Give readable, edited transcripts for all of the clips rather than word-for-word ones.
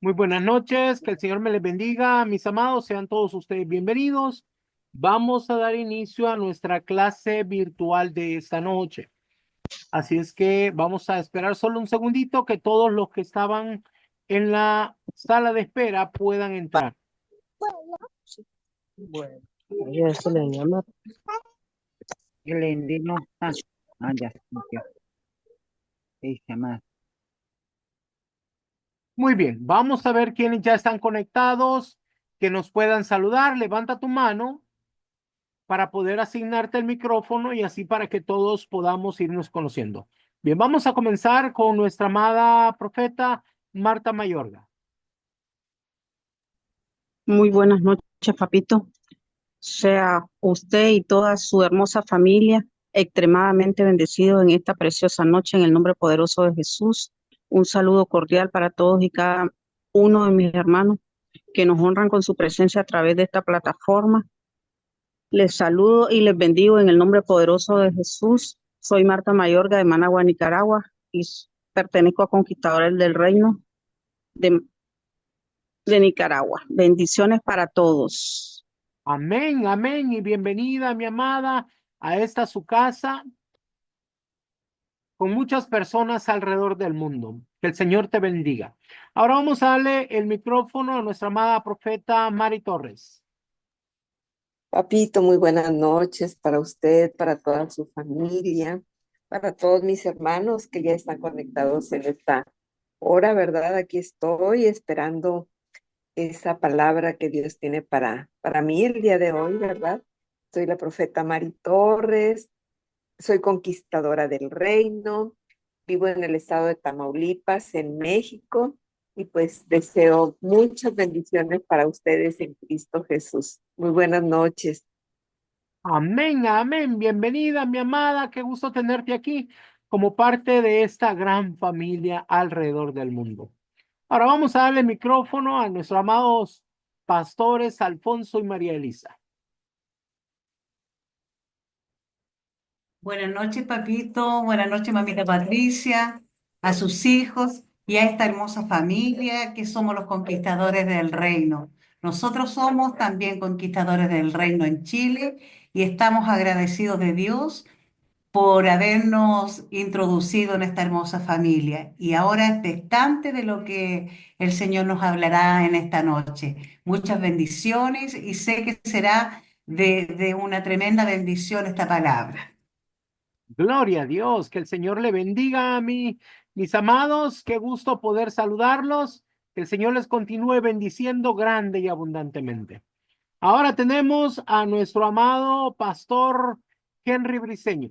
Muy buenas noches, que el Señor me les bendiga, mis amados, sean todos ustedes bienvenidos. Vamos a dar inicio a nuestra clase virtual de esta noche. Así es que vamos a esperar solo un segundito que todos los que estaban en la sala de espera puedan entrar. Bueno, ahí eso le llama. Glendy no está. Ya, ya. Dice más. Muy bien, vamos a ver quiénes ya están conectados, que nos puedan saludar. Levanta tu mano para poder asignarte el micrófono y así para que todos podamos irnos conociendo. Bien, vamos a comenzar con nuestra amada profeta Marta Mayorga. Muy buenas noches, papito. Sea usted y toda su hermosa familia extremadamente bendecidos en esta preciosa noche en el nombre poderoso de Jesús. Un saludo cordial para todos y cada uno de mis hermanos que nos honran con su presencia a través de esta plataforma. Les saludo y les bendigo en el nombre poderoso de Jesús. Soy Marta Mayorga de Managua, Nicaragua, y pertenezco a Conquistadores del Reino de Nicaragua. Bendiciones para todos. Amén, amén y bienvenida, mi amada, a esta su casa con muchas personas alrededor del mundo. Que el Señor te bendiga. Ahora vamos a darle el micrófono a nuestra amada profeta Mari Torres. Papito, muy buenas noches para usted, para toda su familia, para todos mis hermanos que ya están conectados en esta hora, ¿verdad? Aquí estoy esperando esa palabra que Dios tiene para mí el día de hoy, ¿verdad? Soy la profeta Mari Torres, soy conquistadora del reino, vivo en el estado de Tamaulipas, en México, y pues deseo muchas bendiciones para ustedes en Cristo Jesús. Muy buenas noches. Amén, amén. Bienvenida, mi amada. Qué gusto tenerte aquí como parte de esta gran familia alrededor del mundo. Ahora vamos a darle el micrófono a nuestros amados pastores Alfonso y María Elisa. Buenas noches, papito. Buenas noches, mamita Patricia, a sus hijos y a esta hermosa familia que somos los conquistadores del reino. Nosotros somos también conquistadores del reino en Chile y estamos agradecidos de Dios por habernos introducido en esta hermosa familia y ahora expectante de lo que el Señor nos hablará en esta noche. Muchas bendiciones y sé que será de una tremenda bendición esta palabra. Gloria a Dios, que el Señor le bendiga a mí, mis amados. Qué gusto poder saludarlos. Que el Señor les continúe bendiciendo grande y abundantemente. Ahora tenemos a nuestro amado pastor Henry Briceño.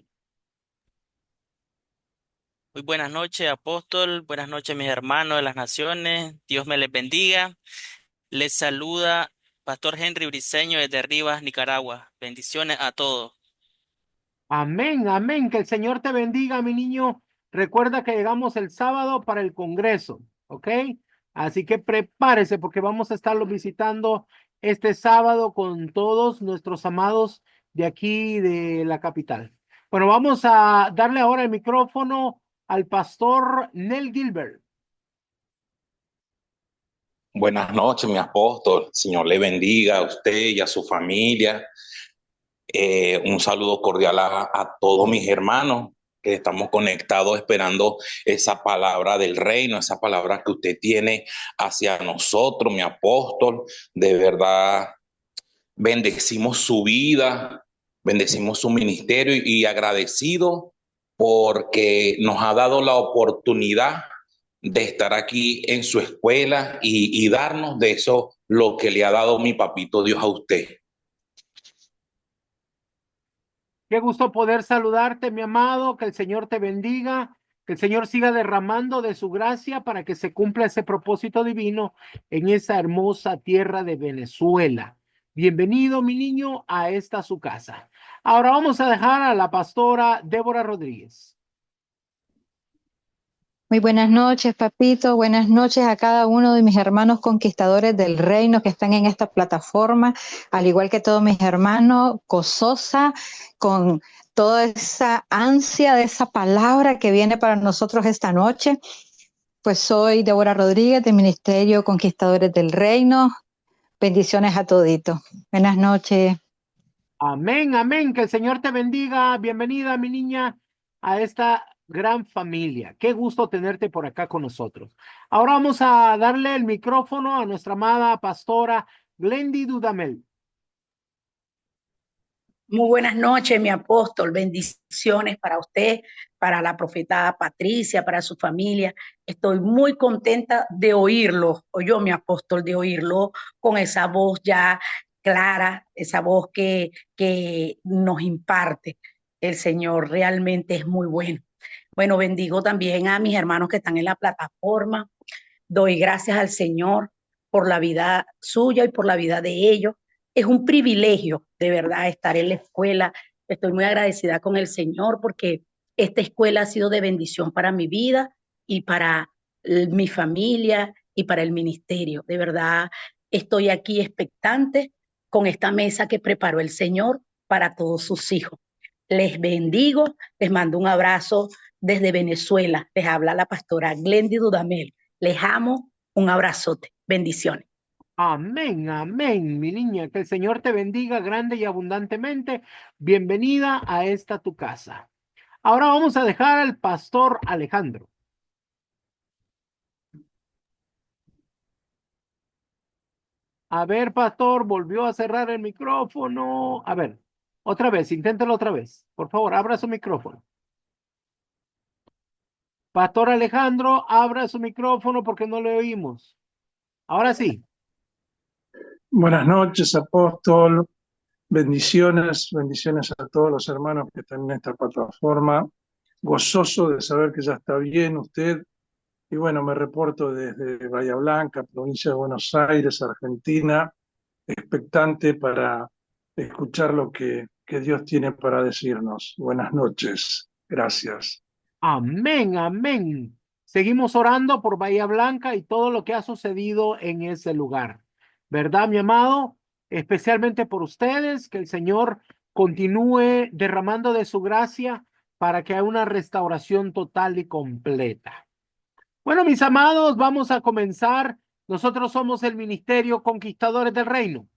Muy buenas noches, apóstol. Buenas noches, mis hermanos de las naciones. Dios me les bendiga. Les saluda Pastor Henry Briceño desde Rivas, Nicaragua. Bendiciones a todos. Amén, amén. Que el Señor te bendiga, mi niño. Recuerda que llegamos el sábado para el Congreso, ¿ok? Así que prepárese porque vamos a estarlo visitando este sábado con todos nuestros amados de aquí de la capital. Bueno, vamos a darle ahora el micrófono al pastor Nel Gilbert. Buenas noches, mi apóstol. Señor le bendiga a usted y a su familia. Un saludo cordial a todos mis hermanos que estamos conectados esperando esa palabra del reino, esa palabra que usted tiene hacia nosotros, mi apóstol. De verdad, bendecimos su vida, bendecimos su ministerio y agradecido porque nos ha dado la oportunidad de estar aquí en su escuela y darnos de eso lo que le ha dado mi papito Dios a usted. Qué gusto poder saludarte, mi amado, que el Señor te bendiga, que el Señor siga derramando de su gracia para que se cumpla ese propósito divino en esa hermosa tierra de Venezuela. Bienvenido, mi niño, a esta su casa. Ahora vamos a dejar a la pastora Débora Rodríguez. Muy buenas noches, papito. Buenas noches a cada uno de mis hermanos conquistadores del reino que están en esta plataforma, al igual que todos mis hermanos, gozosa con toda esa ansia de esa palabra que viene para nosotros esta noche. Pues soy Débora Rodríguez del Ministerio Conquistadores del Reino. Bendiciones a toditos. Buenas noches. Amén, amén. Que el Señor te bendiga. Bienvenida, mi niña, a esta gran familia. Qué gusto tenerte por acá con nosotros. Ahora vamos a darle el micrófono a nuestra amada pastora Glendy Dudamel. Muy buenas noches, mi apóstol. Bendiciones para usted, para la profeta Patricia, para su familia. Estoy muy contenta de oírlo, o yo, mi apóstol, de oírlo con esa voz ya clara, esa voz que nos imparte. El Señor realmente es muy bueno. Bueno, bendigo también a mis hermanos que están en la plataforma. Doy gracias al Señor por la vida suya y por la vida de ellos. Es un privilegio, de verdad, estar en la escuela. Estoy muy agradecida con el Señor porque esta escuela ha sido de bendición para mi vida y para mi familia y para el ministerio. De verdad, estoy aquí expectante con esta mesa que preparó el Señor para todos sus hijos. Les bendigo, les mando un abrazo desde Venezuela. Les habla la pastora Glendy Dudamel. Les amo, un abrazote, bendiciones. Amén, amén, mi niña. Que el Señor te bendiga grande y abundantemente. Bienvenida a esta tu casa. Ahora vamos a dejar al pastor Alejandro. A ver, pastor, volvió a cerrar el micrófono. A ver, otra vez, inténtalo otra vez. Por favor, abra su micrófono. Pastor Alejandro, abra su micrófono porque no le oímos. Ahora sí. Buenas noches, apóstol. Bendiciones, bendiciones a todos los hermanos que están en esta plataforma. Gozoso de saber que ya está bien usted. Y bueno, me reporto desde Bahía Blanca, provincia de Buenos Aires, Argentina, expectante para escuchar lo que Dios tiene para decirnos. Buenas noches. Gracias. Amén, amén. Seguimos orando por Bahía Blanca y todo lo que ha sucedido en ese lugar. ¿Verdad, mi amado? Especialmente por ustedes, que el Señor continúe derramando de su gracia para que haya una restauración total y completa. Bueno, mis amados, vamos a comenzar. Nosotros somos el Ministerio Conquistadores del Reino.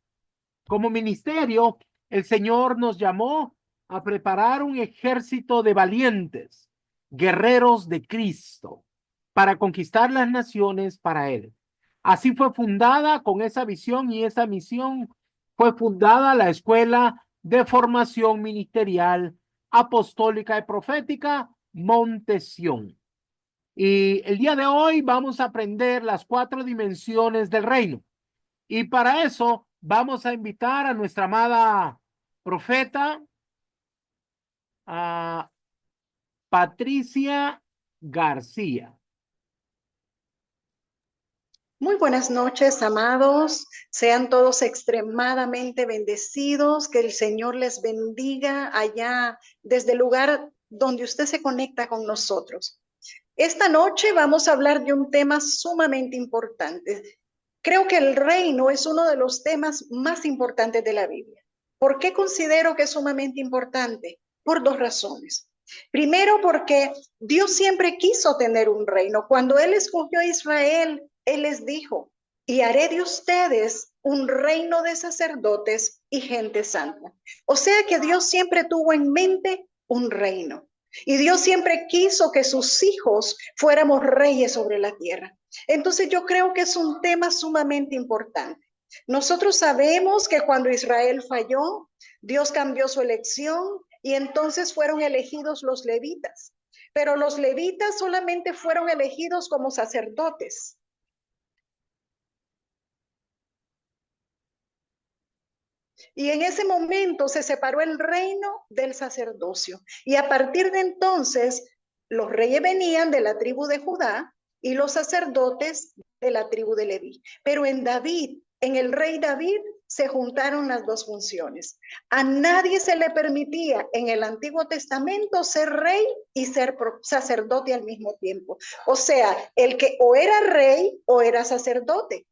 Como ministerio, el Señor nos llamó a preparar un ejército de valientes, guerreros de Cristo, para conquistar las naciones para Él. Así fue fundada, con esa visión y esa misión, fue fundada la Escuela de Formación Ministerial Apostólica y Profética Montesión. Y el día de hoy vamos a aprender las 4 dimensiones del reino. Y para eso vamos a invitar a nuestra amada profeta, a Patricia García. Muy buenas noches, amados. Sean todos extremadamente bendecidos. Que el Señor les bendiga allá desde el lugar donde usted se conecta con nosotros. Esta noche vamos a hablar de un tema sumamente importante. Creo que el reino es uno de los temas más importantes de la Biblia. ¿Por qué considero que es sumamente importante? Por 2 razones. Primero, porque Dios siempre quiso tener un reino. Cuando Él escogió a Israel, Él les dijo: y haré de ustedes un reino de sacerdotes y gente santa. O sea que Dios siempre tuvo en mente un reino. Y Dios siempre quiso que sus hijos fuéramos reyes sobre la tierra. Entonces yo creo que es un tema sumamente importante. Nosotros sabemos que cuando Israel falló, Dios cambió su elección y entonces fueron elegidos los levitas. Pero los levitas solamente fueron elegidos como sacerdotes. Y en ese momento se separó el reino del sacerdocio. Y a partir de entonces, los reyes venían de la tribu de Judá y los sacerdotes de la tribu de Leví. Pero en David, en el rey David, se juntaron las dos funciones. A nadie se le permitía en el Antiguo Testamento ser rey y ser sacerdote al mismo tiempo. O sea, el que o era rey o era sacerdote,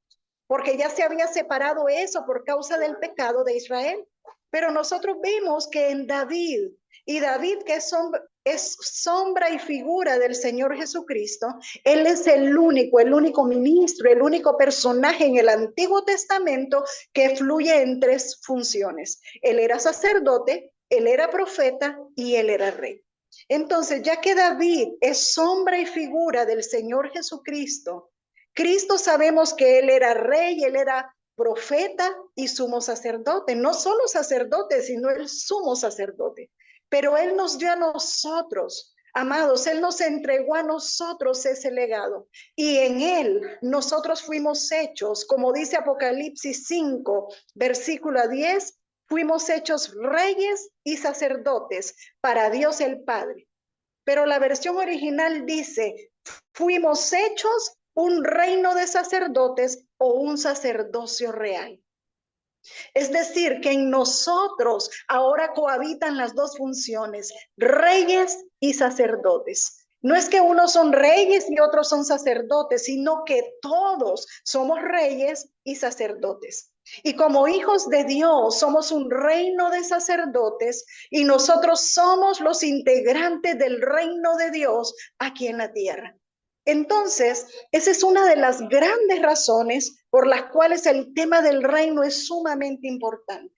porque ya se había separado eso por causa del pecado de Israel. Pero nosotros vemos que en David, y David que es sombra y figura del Señor Jesucristo, él es el único ministro, el único personaje en el Antiguo Testamento que fluye en tres funciones. Él era sacerdote, él era profeta y él era rey. Entonces, ya que David es sombra y figura del Señor Jesucristo, Cristo sabemos que él era rey, él era profeta y sumo sacerdote, no solo sacerdote, sino el sumo sacerdote. Pero él nos dio a nosotros, amados, él nos entregó a nosotros ese legado. Y en él nosotros fuimos hechos, como dice Apocalipsis 5, versículo 10, fuimos hechos reyes y sacerdotes para Dios el Padre. Pero la versión original dice, fuimos hechos un reino de sacerdotes o un sacerdocio real. Es decir, que en nosotros ahora cohabitan las dos funciones, reyes y sacerdotes. No es que unos son reyes y otros son sacerdotes, sino que todos somos reyes y sacerdotes. Y como hijos de Dios somos un reino de sacerdotes y nosotros somos los integrantes del reino de Dios aquí en la tierra. Entonces, esa es una de las grandes razones por las cuales el tema del reino es sumamente importante.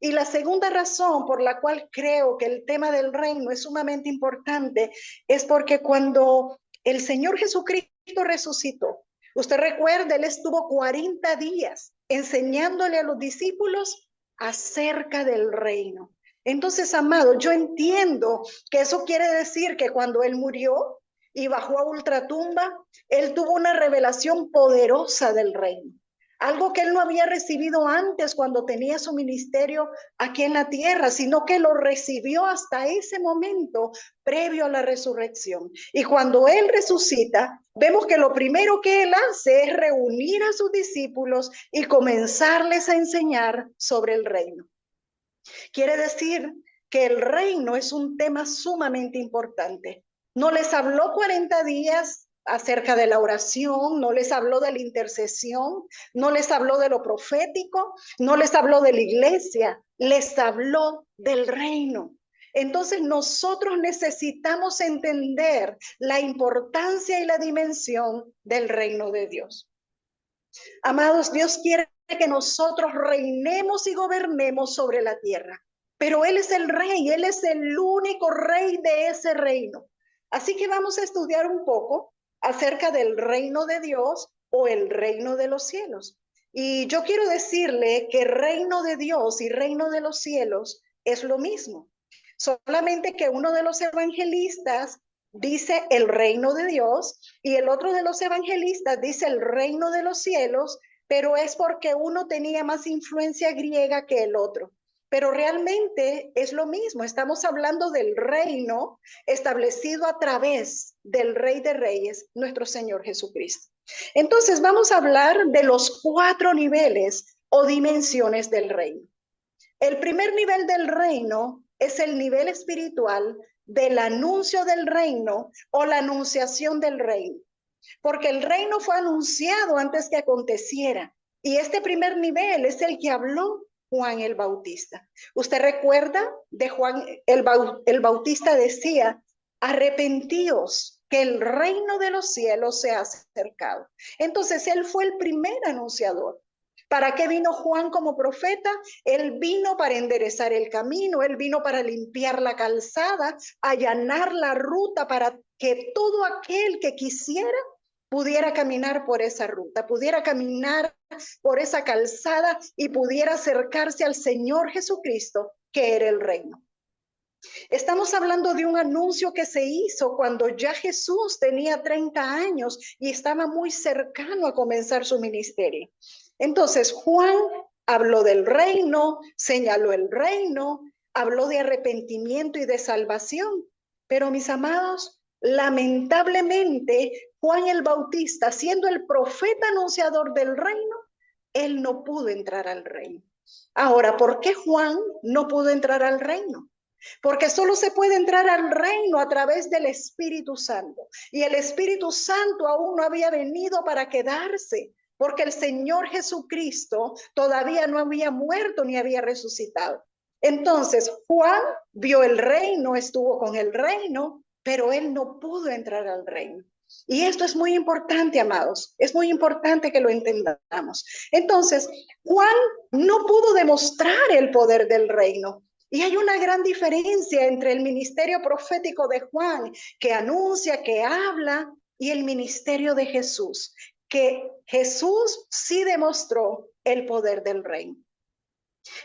Y la segunda razón por la cual creo que el tema del reino es sumamente importante es porque cuando el Señor Jesucristo resucitó, usted recuerda, él estuvo 40 días enseñándole a los discípulos acerca del reino. Entonces, amado, yo entiendo que eso quiere decir que cuando él murió y bajó a ultratumba, él tuvo una revelación poderosa del reino. Algo que él no había recibido antes cuando tenía su ministerio aquí en la tierra, sino que lo recibió hasta ese momento previo a la resurrección. Y cuando él resucita, vemos que lo primero que él hace es reunir a sus discípulos y comenzarles a enseñar sobre el reino. Quiere decir que el reino es un tema sumamente importante. No les habló 40 días acerca de la oración, no les habló de la intercesión, no les habló de lo profético, no les habló de la iglesia, les habló del reino. Entonces nosotros necesitamos entender la importancia y la dimensión del reino de Dios. Amados, Dios quiere que nosotros reinemos y gobernemos sobre la tierra, pero Él es el rey, Él es el único rey de ese reino. Así que vamos a estudiar un poco acerca del reino de Dios o el reino de los cielos. Y yo quiero decirle que reino de Dios y reino de los cielos es lo mismo. Solamente que uno de los evangelistas dice el reino de Dios y el otro de los evangelistas dice el reino de los cielos, pero es porque uno tenía más influencia griega que el otro. Pero realmente es lo mismo, estamos hablando del reino establecido a través del Rey de Reyes, nuestro Señor Jesucristo. Entonces vamos a hablar de los 4 niveles o dimensiones del reino. El primer nivel del reino es el nivel espiritual del anuncio del reino o la anunciación del reino, porque el reino fue anunciado antes que aconteciera y este primer nivel es el que habló Juan el Bautista. ¿Usted recuerda de Juan el Bautista? Decía, arrepentíos, que el reino de los cielos se ha acercado. Entonces él fue el primer anunciador. ¿Para qué vino Juan como profeta? Él vino para enderezar el camino, él vino para limpiar la calzada, allanar la ruta para que todo aquel que quisiera pudiera caminar por esa ruta, pudiera caminar por esa calzada y pudiera acercarse al Señor Jesucristo, que era el reino. Estamos hablando de un anuncio que se hizo cuando ya Jesús tenía 30 años y estaba muy cercano a comenzar su ministerio. Entonces Juan habló del reino, señaló el reino, habló de arrepentimiento y de salvación. Pero mis amados, lamentablemente Juan el Bautista, siendo el profeta anunciador del reino, él no pudo entrar al reino. Ahora, ¿por qué Juan no pudo entrar al reino? Porque solo se puede entrar al reino a través del Espíritu Santo. Y el Espíritu Santo aún no había venido para quedarse, porque el Señor Jesucristo todavía no había muerto ni había resucitado. Entonces, Juan vio el reino, estuvo con el reino, pero él no pudo entrar al reino. Y esto es muy importante, amados. Es muy importante que lo entendamos. Entonces, Juan no pudo demostrar el poder del reino. Y hay una gran diferencia entre el ministerio profético de Juan, que anuncia, que habla, y el ministerio de Jesús, que Jesús sí demostró el poder del reino.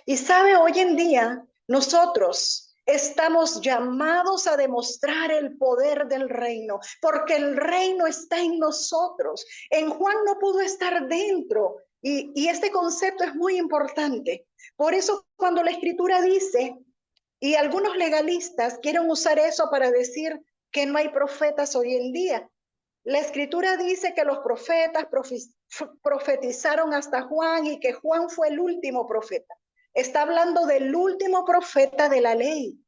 Y sabe, hoy en día nosotros estamos llamados a demostrar el poder del reino, porque el reino está en nosotros. En Juan no pudo estar dentro, y este concepto es muy importante. Por eso cuando la Escritura dice, y algunos legalistas quieren usar eso para decir que no hay profetas hoy en día. La Escritura dice que los profetas profetizaron hasta Juan y que Juan fue el último profeta. Está hablando del último profeta de la ley.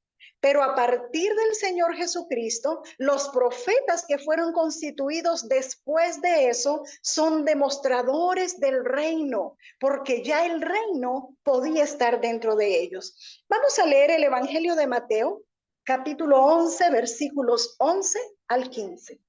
Pero a partir del Señor Jesucristo, los profetas que fueron constituidos después de eso son demostradores del reino, porque ya el reino podía estar dentro de ellos. Vamos a leer el Evangelio de Mateo, capítulo 11, versículos 11 al 15.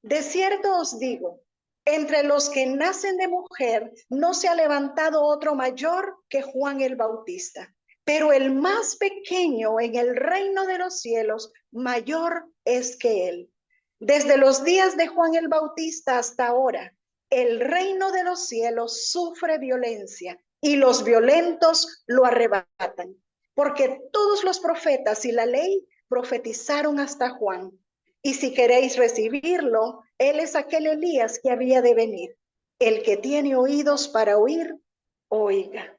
De cierto os digo, entre los que nacen de mujer no se ha levantado otro mayor que Juan el Bautista. Pero el más pequeño en el reino de los cielos, mayor es que él. Desde los días de Juan el Bautista hasta ahora, el reino de los cielos sufre violencia y los violentos lo arrebatan. Porque todos los profetas y la ley profetizaron hasta Juan. Y si queréis recibirlo, él es aquel Elías que había de venir. El que tiene oídos para oír, oiga.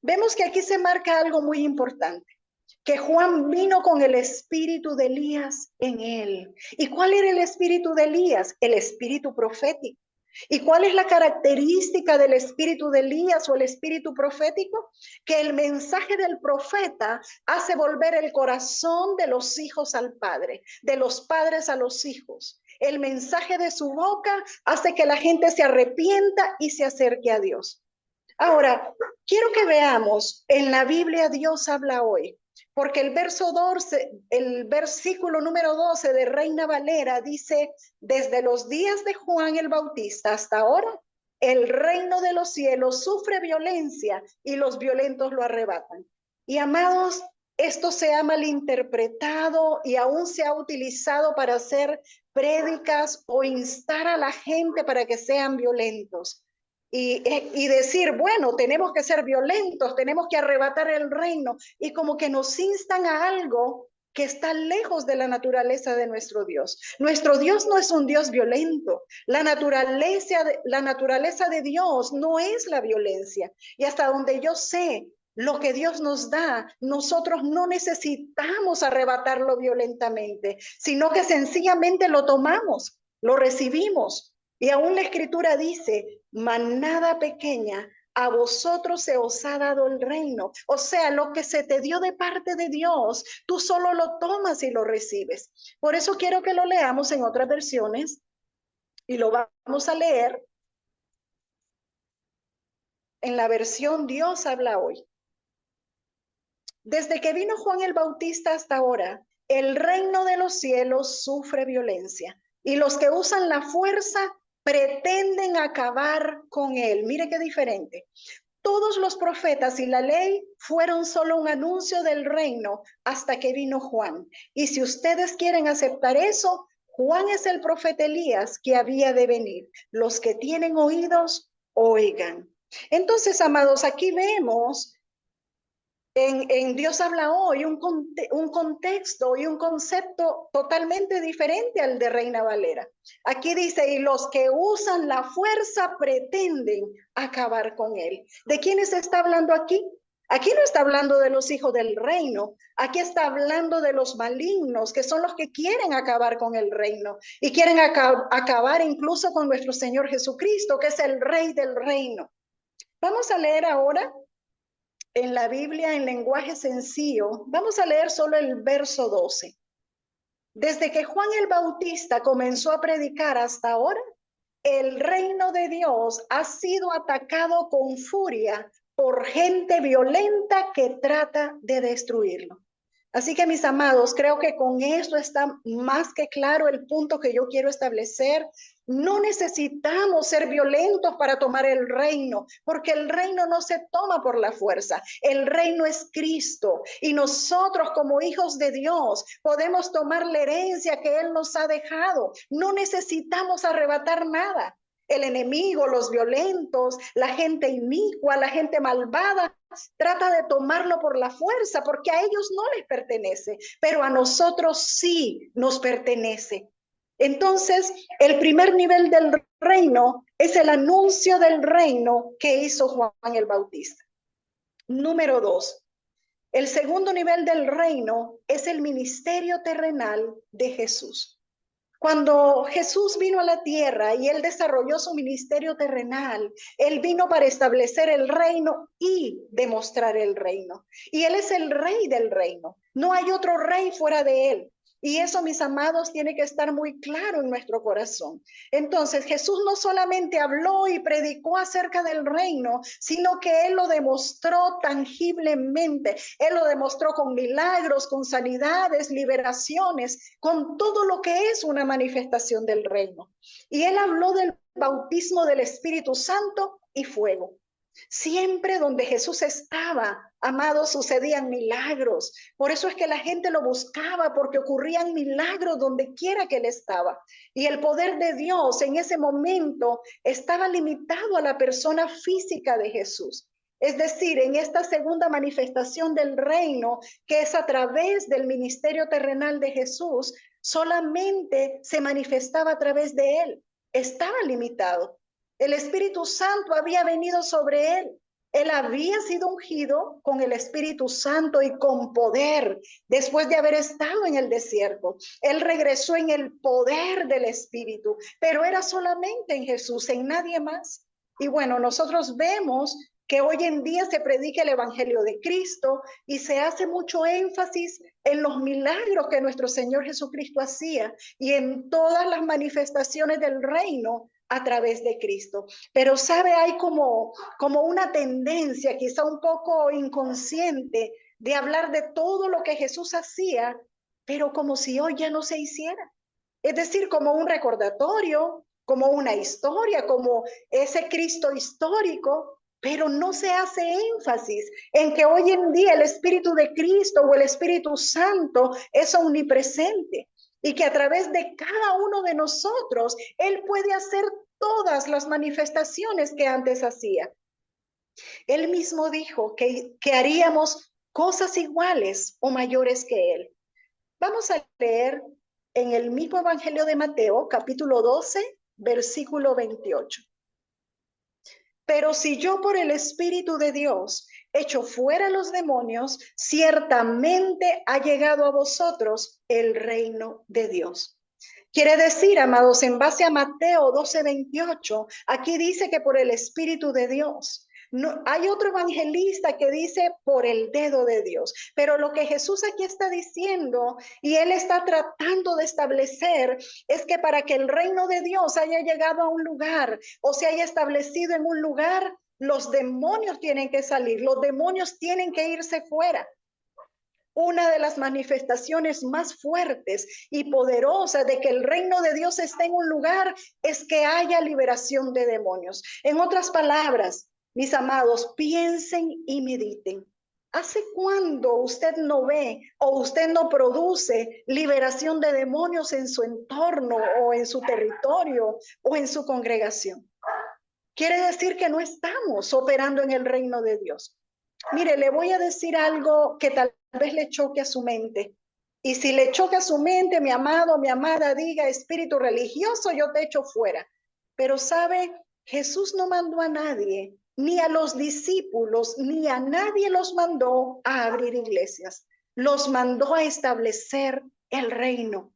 Vemos que aquí se marca algo muy importante, que Juan vino con el espíritu de Elías en él. ¿Y cuál era el espíritu de Elías? El espíritu profético. ¿Y cuál es la característica del espíritu de Elías o el espíritu profético? Que el mensaje del profeta hace volver el corazón de los hijos al padre, de los padres a los hijos. El mensaje de su boca hace que la gente se arrepienta y se acerque a Dios. Ahora, quiero que veamos, en la Biblia Dios habla hoy, porque el versículo número 12 de Reina Valera dice, desde los días de Juan el Bautista hasta ahora, el reino de los cielos sufre violencia y los violentos lo arrebatan. Y amados, esto se ha malinterpretado y aún se ha utilizado para hacer prédicas o instar a la gente para que sean violentos. Y decir, bueno, tenemos que ser violentos, tenemos que arrebatar el reino, y como que nos instan a algo que está lejos de la naturaleza de nuestro Dios. Nuestro Dios no es un Dios violento. La naturaleza de Dios no es la violencia. Y hasta donde yo sé, lo que Dios nos da, nosotros no necesitamos arrebatarlo violentamente, sino que sencillamente lo tomamos, lo recibimos. Y aún la Escritura dice, manada pequeña, a vosotros se os ha dado el reino. O sea, lo que se te dio de parte de Dios, tú solo lo tomas y lo recibes. Por eso quiero que lo leamos en otras versiones y lo vamos a leer en la versión Dios habla hoy. Desde que vino Juan el Bautista hasta ahora, el reino de los cielos sufre violencia y los que usan la fuerza pretenden acabar con él. Mire qué diferente. Todos los profetas y la ley fueron solo un anuncio del reino hasta que vino Juan. Y si ustedes quieren aceptar eso, Juan es el profeta Elías que había de venir. Los que tienen oídos, oigan. Entonces, amados, aquí vemos en Dios habla hoy un contexto y un concepto totalmente diferente al de Reina Valera. Aquí dice, y los que usan la fuerza pretenden acabar con él. ¿De quiénes está hablando aquí? Aquí no está hablando de los hijos del reino, aquí está hablando de los malignos, que son los que quieren acabar con el reino y quieren acabar incluso con nuestro Señor Jesucristo, que es el Rey del reino. Vamos a leer ahora en la Biblia en lenguaje sencillo. Vamos a leer solo el verso 12. Desde que Juan el Bautista comenzó a predicar hasta ahora, el reino de Dios ha sido atacado con furia por gente violenta que trata de destruirlo. Así que, mis amados, creo que con esto está más que claro el punto que yo quiero establecer. No necesitamos ser violentos para tomar el reino, porque el reino no se toma por la fuerza. El reino es Cristo, y nosotros como hijos de Dios podemos tomar la herencia que Él nos ha dejado. No necesitamos arrebatar nada. El enemigo, los violentos, la gente inicua, la gente malvada, trata de tomarlo por la fuerza porque a ellos no les pertenece, pero a nosotros sí nos pertenece. Entonces, el primer nivel del reino es el anuncio del reino que hizo Juan el Bautista. Número 2, el segundo nivel del reino es el ministerio terrenal de Jesús. Cuando Jesús vino a la tierra y Él desarrolló su ministerio terrenal, Él vino para establecer el reino y demostrar el reino. Y Él es el rey del reino. No hay otro rey fuera de Él. Y eso, mis amados, tiene que estar muy claro en nuestro corazón. Entonces, Jesús no solamente habló y predicó acerca del reino, sino que Él lo demostró tangiblemente. Él lo demostró con milagros, con sanidades, liberaciones, con todo lo que es una manifestación del reino. Y Él habló del bautismo del Espíritu Santo y fuego. Siempre donde Jesús estaba, amados, sucedían milagros. Por eso es que la gente lo buscaba, porque ocurrían milagros donde quiera que Él estaba. Y el poder de Dios en ese momento estaba limitado a la persona física de Jesús. Es decir, en esta segunda manifestación del reino, que es a través del ministerio terrenal de Jesús, solamente se manifestaba a través de Él. Estaba limitado. El Espíritu Santo había venido sobre Él. Él había sido ungido con el Espíritu Santo y con poder después de haber estado en el desierto. Él regresó en el poder del Espíritu, pero era solamente en Jesús, en nadie más. Y bueno, nosotros vemos que hoy en día se predica el Evangelio de Cristo y se hace mucho énfasis en los milagros que nuestro Señor Jesucristo hacía y en todas las manifestaciones del reino a través de Cristo. Pero sabe, hay como una tendencia quizá un poco inconsciente de hablar de todo lo que Jesús hacía, pero como si hoy ya no se hiciera. Es decir, como un recordatorio, como una historia, como ese Cristo histórico, pero no se hace énfasis en que hoy en día el Espíritu de Cristo o el Espíritu Santo es omnipresente. Y que a través de cada uno de nosotros, Él puede hacer todas las manifestaciones que antes hacía. Él mismo dijo que haríamos cosas iguales o mayores que Él. Vamos a leer en el mismo Evangelio de Mateo, capítulo 12, versículo 28. Pero si yo por el Espíritu de Dios echo fuera los demonios, ciertamente ha llegado a vosotros el reino de Dios. Quiere decir, amados, en base a Mateo 12, 28, aquí dice que por el Espíritu de Dios. No, hay otro evangelista que dice por el dedo de Dios, pero lo que Jesús aquí está diciendo y Él está tratando de establecer es que para que el reino de Dios haya llegado a un lugar o se haya establecido en un lugar, los demonios tienen que salir, los demonios tienen que irse fuera. Una de las manifestaciones más fuertes y poderosas de que el reino de Dios esté en un lugar es que haya liberación de demonios. En otras palabras, mis amados, piensen y mediten. ¿Hace cuándo usted no ve o usted no produce liberación de demonios en su entorno o en su territorio o en su congregación? Quiere decir que no estamos operando en el reino de Dios. Mire, le voy a decir algo que tal vez le choque a su mente. Y si le choca a su mente, mi amado, mi amada, diga espíritu religioso, yo te echo fuera. Pero sabe, Jesús no mandó a nadie, ni a los discípulos, ni a nadie los mandó a abrir iglesias. Los mandó a establecer el reino.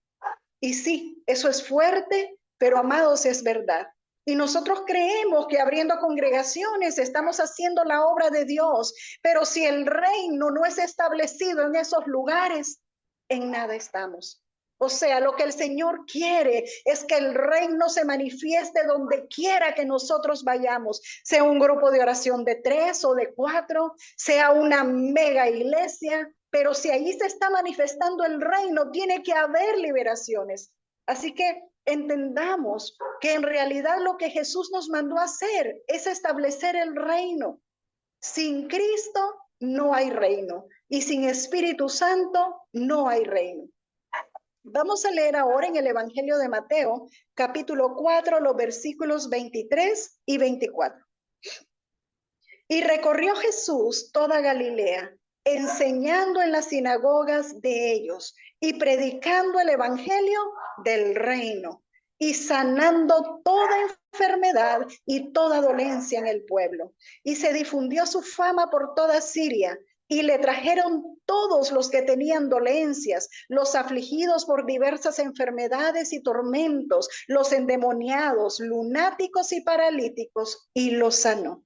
Y sí, eso es fuerte, pero amados, es verdad. Y nosotros creemos que abriendo congregaciones estamos haciendo la obra de Dios, pero si el reino no es establecido en esos lugares, en nada estamos. O sea, lo que el Señor quiere es que el reino se manifieste donde quiera que nosotros vayamos, sea un grupo de oración de 3 o de 4, sea una mega iglesia, pero si ahí se está manifestando el reino, tiene que haber liberaciones. Así que entendamos que en realidad lo que Jesús nos mandó a hacer es establecer el reino. Sin Cristo no hay reino y sin Espíritu Santo no hay reino. Vamos a leer ahora en el Evangelio de Mateo, capítulo 4, los versículos 23 y 24. Y recorrió Jesús toda Galilea, enseñando en las sinagogas de ellos y predicando el evangelio del reino y sanando toda enfermedad y toda dolencia en el pueblo. Y se difundió su fama por toda Siria y le trajeron todos los que tenían dolencias, los afligidos por diversas enfermedades y tormentos, los endemoniados, lunáticos y paralíticos, y los sanó.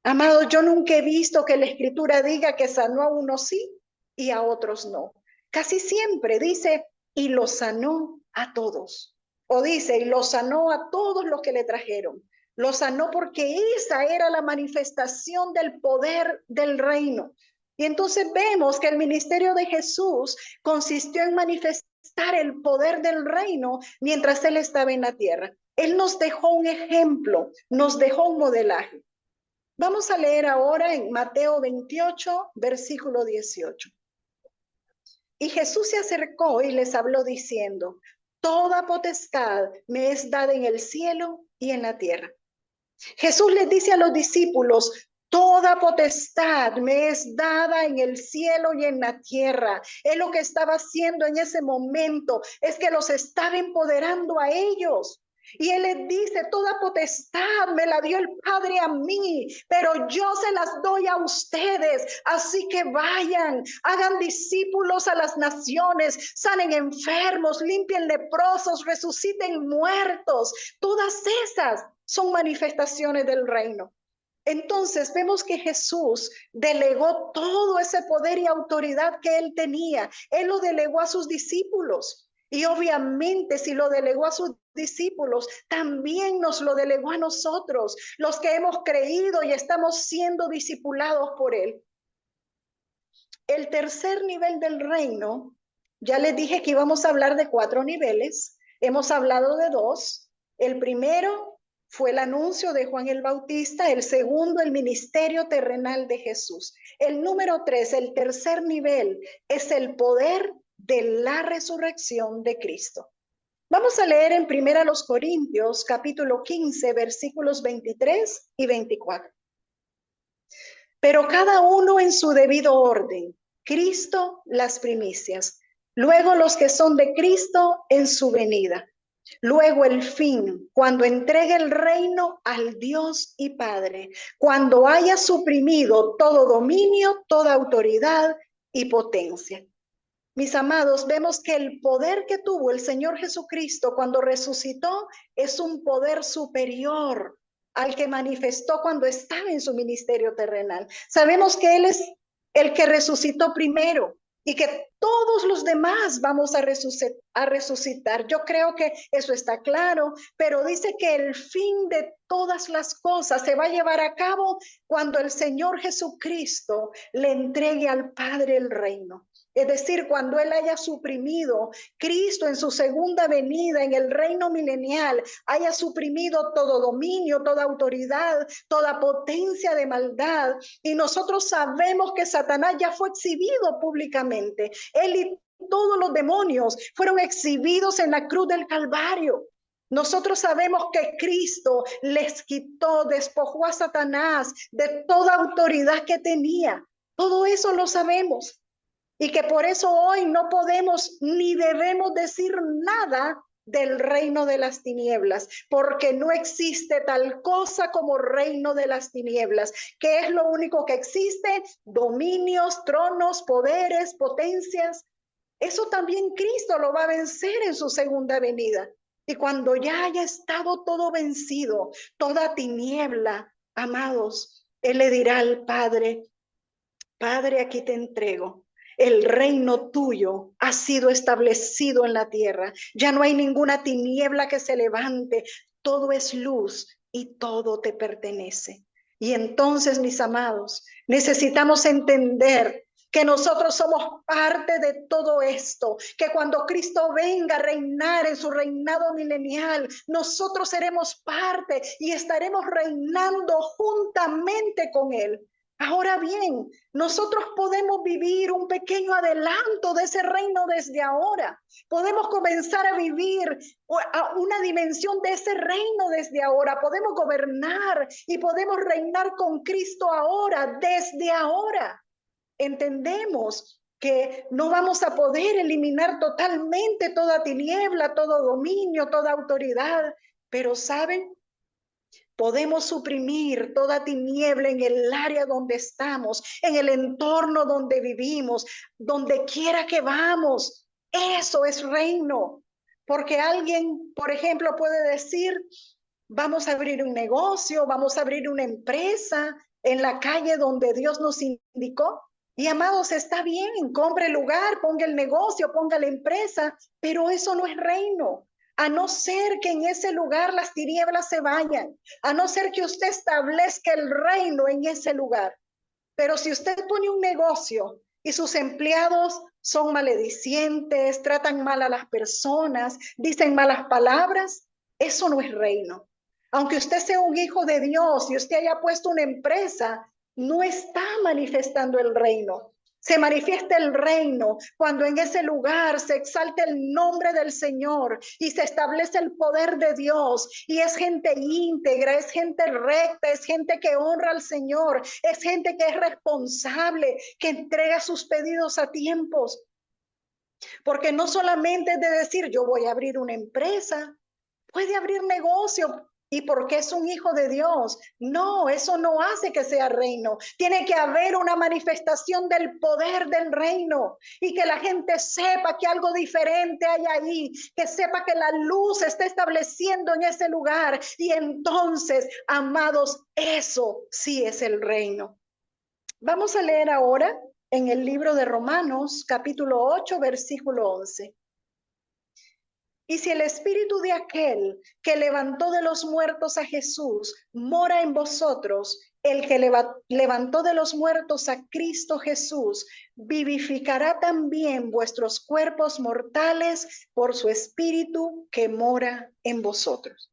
Amados, yo nunca he visto que la Escritura diga que sanó a unos sí y a otros no. Casi siempre dice, y lo sanó a todos. O dice, y lo sanó a todos los que le trajeron. Lo sanó porque esa era la manifestación del poder del reino. Y entonces vemos que el ministerio de Jesús consistió en manifestar el poder del reino mientras Él estaba en la tierra. Él nos dejó un ejemplo, nos dejó un modelaje. Vamos a leer ahora en Mateo 28, versículo 18. Y Jesús se acercó y les habló diciendo, toda potestad me es dada en el cielo y en la tierra. Jesús les dice a los discípulos, toda potestad me es dada en el cielo y en la tierra. Él lo que estaba haciendo en ese momento es que los estaba empoderando a ellos. Y Él les dice, toda potestad me la dio el Padre a mí, pero yo se las doy a ustedes. Así que vayan, hagan discípulos a las naciones, sanen enfermos, limpien leprosos, resuciten muertos. Todas esas son manifestaciones del reino. Entonces vemos que Jesús delegó todo ese poder y autoridad que Él tenía. Él lo delegó a sus discípulos. Y obviamente si lo delegó a sus discípulos, también nos lo delegó a nosotros, los que hemos creído y estamos siendo discipulados por Él. El tercer nivel del reino, ya les dije que íbamos a hablar de 4 niveles, hemos hablado de 2. El primero fue el anuncio de Juan el Bautista, el segundo, el ministerio terrenal de Jesús. El número 3, el tercer nivel, es el poder de la resurrección de Cristo. Vamos a leer en 1 Corintios, capítulo 15, versículos 23 y 24. Pero cada uno en su debido orden, Cristo las primicias, luego los que son de Cristo en su venida, luego el fin, cuando entregue el reino al Dios y Padre, cuando haya suprimido todo dominio, toda autoridad y potencia. Mis amados, vemos que el poder que tuvo el Señor Jesucristo cuando resucitó es un poder superior al que manifestó cuando estaba en su ministerio terrenal. Sabemos que Él es el que resucitó primero y que todos los demás vamos a resucitar. Yo creo que eso está claro, pero dice que el fin de todas las cosas se va a llevar a cabo cuando el Señor Jesucristo le entregue al Padre el reino. Es decir, cuando Él haya suprimido, Cristo en su segunda venida, en el reino milenial, haya suprimido todo dominio, toda autoridad, toda potencia de maldad. Y nosotros sabemos que Satanás ya fue exhibido públicamente. Él y todos los demonios fueron exhibidos en la cruz del Calvario. Nosotros sabemos que Cristo les quitó, despojó a Satanás de toda autoridad que tenía. Todo eso lo sabemos. Y que por eso hoy no podemos ni debemos decir nada del reino de las tinieblas, porque no existe tal cosa como reino de las tinieblas, que es lo único que existe: dominios, tronos, poderes, potencias. Eso también Cristo lo va a vencer en su segunda venida. Y cuando ya haya estado todo vencido, toda tiniebla, amados, Él le dirá al Padre, Padre, aquí te entrego. El reino tuyo ha sido establecido en la tierra. Ya no hay ninguna tiniebla que se levante. Todo es luz y todo te pertenece. Y entonces, mis amados, necesitamos entender que nosotros somos parte de todo esto, que cuando Cristo venga a reinar en su reinado milenial, nosotros seremos parte y estaremos reinando juntamente con Él. Ahora bien, nosotros podemos vivir un pequeño adelanto de ese reino desde ahora. Podemos comenzar a vivir a una dimensión de ese reino desde ahora. Podemos gobernar y podemos reinar con Cristo ahora, desde ahora. Entendemos que no vamos a poder eliminar totalmente toda tiniebla, todo dominio, toda autoridad, pero ¿saben? Podemos suprimir toda tiniebla en el área donde estamos, en el entorno donde vivimos, donde quiera que vamos. Eso es reino. Porque alguien, por ejemplo, puede decir, vamos a abrir un negocio, vamos a abrir una empresa en la calle donde Dios nos indicó. Y amados, está bien, compre el lugar, ponga el negocio, ponga la empresa, pero eso no es reino. A no ser que en ese lugar las tinieblas se vayan, a no ser que usted establezca el reino en ese lugar. Pero si usted pone un negocio y sus empleados son maledicientes, tratan mal a las personas, dicen malas palabras, eso no es reino. Aunque usted sea un hijo de Dios y usted haya puesto una empresa, no está manifestando el reino. Se manifiesta el reino cuando en ese lugar se exalta el nombre del Señor y se establece el poder de Dios y es gente íntegra, es gente recta, es gente que honra al Señor, es gente que es responsable, que entrega sus pedidos a tiempos. Porque no solamente es de decir yo voy a abrir una empresa, puede abrir negocio. ¿Y porque es un hijo de Dios? No, eso no hace que sea reino. Tiene que haber una manifestación del poder del reino y que la gente sepa que algo diferente hay ahí, que sepa que la luz se está estableciendo en ese lugar. Y entonces, amados, eso sí es el reino. Vamos a leer ahora en el libro de Romanos, capítulo 8, versículo 11. Y si el espíritu de aquel que levantó de los muertos a Jesús mora en vosotros, el que levantó de los muertos a Cristo Jesús, vivificará también vuestros cuerpos mortales por su espíritu que mora en vosotros.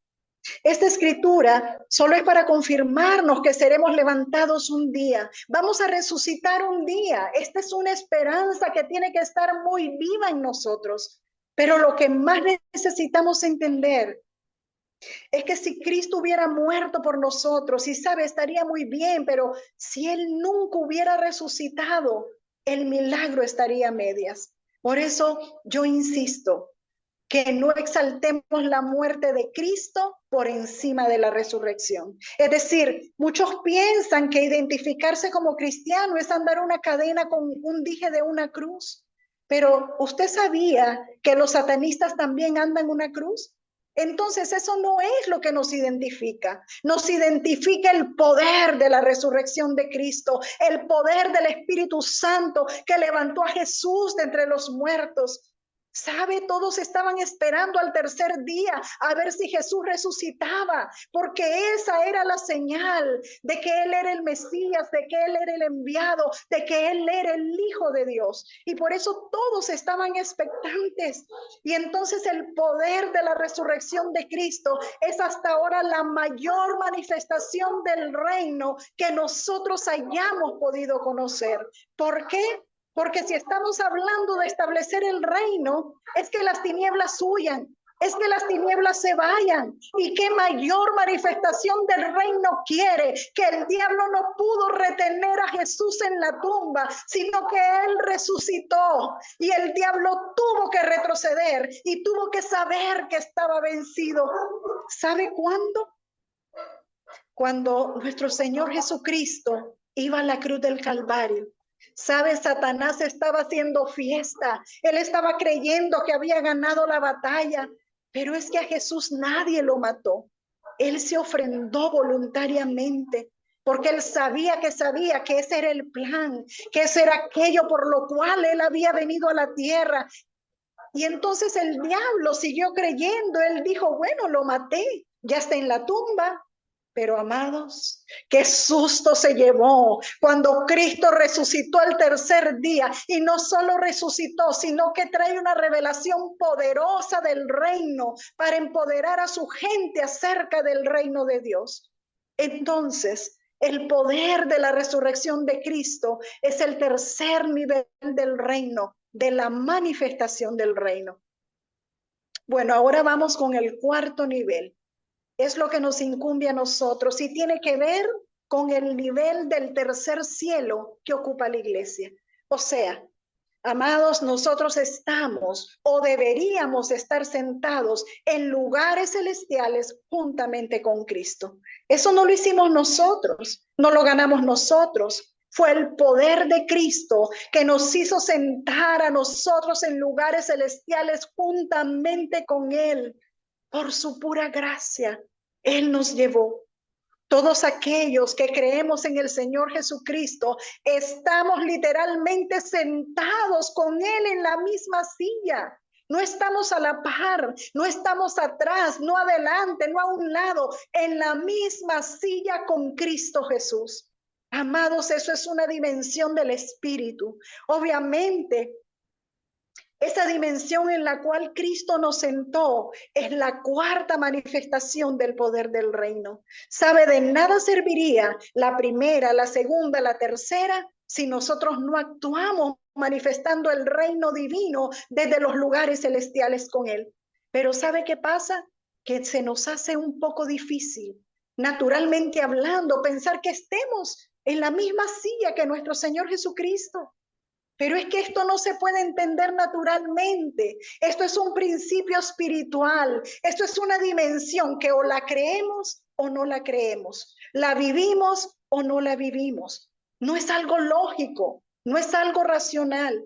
Esta escritura solo es para confirmarnos que seremos levantados un día. Vamos a resucitar un día. Esta es una esperanza que tiene que estar muy viva en nosotros. Pero lo que más necesitamos entender es que si Cristo hubiera muerto por nosotros, y sabe, estaría muy bien, pero si Él nunca hubiera resucitado, el milagro estaría a medias. Por eso yo insisto que no exaltemos la muerte de Cristo por encima de la resurrección. Es decir, muchos piensan que identificarse como cristiano es andar una cadena con un dije de una cruz. Pero ¿usted sabía que los satanistas también andan una cruz? Entonces eso no es lo que nos identifica. Nos identifica el poder de la resurrección de Cristo, el poder del Espíritu Santo que levantó a Jesús de entre los muertos. ¿Sabe? Todos estaban esperando al tercer día a ver si Jesús resucitaba, porque esa era la señal de que Él era el Mesías, de que Él era el enviado, de que Él era el Hijo de Dios. Y por eso todos estaban expectantes. Y entonces el poder de la resurrección de Cristo es hasta ahora la mayor manifestación del reino que nosotros hayamos podido conocer. ¿Por qué? Porque si estamos hablando de establecer el reino, es que las tinieblas huyan, es que las tinieblas se vayan. ¿Y qué mayor manifestación del reino quiere? Que el diablo no pudo retener a Jesús en la tumba, sino que Él resucitó. Y el diablo tuvo que retroceder y tuvo que saber que estaba vencido. ¿Sabe cuándo? Cuando nuestro Señor Jesucristo iba a la cruz del Calvario. ¿Sabe? Satanás estaba haciendo fiesta. Él estaba creyendo que había ganado la batalla. Pero es que a Jesús nadie lo mató. Él se ofrendó voluntariamente porque él sabía que ese era el plan, que ese era aquello por lo cual él había venido a la tierra. Y entonces el diablo siguió creyendo. Él dijo, bueno, lo maté, ya está en la tumba. Pero amados, qué susto se llevó cuando Cristo resucitó el tercer día, y no solo resucitó, sino que trae una revelación poderosa del reino para empoderar a su gente acerca del reino de Dios. Entonces, el poder de la resurrección de Cristo es el tercer nivel del reino, de la manifestación del reino. Bueno, ahora vamos con el cuarto nivel. Es lo que nos incumbe a nosotros y tiene que ver con el nivel del tercer cielo que ocupa la iglesia. O sea, amados, nosotros estamos o deberíamos estar sentados en lugares celestiales juntamente con Cristo. Eso no lo hicimos nosotros, no lo ganamos nosotros. Fue el poder de Cristo que nos hizo sentar a nosotros en lugares celestiales juntamente con Él. Por su pura gracia, Él nos llevó. Todos aquellos que creemos en el Señor Jesucristo, estamos literalmente sentados con Él en la misma silla. No estamos a la par, no estamos atrás, no adelante, no a un lado, en la misma silla con Cristo Jesús. Amados, eso es una dimensión del Espíritu. Obviamente, esa dimensión en la cual Cristo nos sentó es la cuarta manifestación del poder del reino. ¿Sabe? De nada serviría la primera, la segunda, la tercera, si nosotros no actuamos manifestando el reino divino desde los lugares celestiales con Él. Pero ¿sabe qué pasa? Que se nos hace un poco difícil, naturalmente hablando, pensar que estemos en la misma silla que nuestro Señor Jesucristo. Pero es que esto no se puede entender naturalmente. Esto es un principio espiritual. Esto es una dimensión que o la creemos o no la creemos. La vivimos o no la vivimos. No es algo lógico, no es algo racional.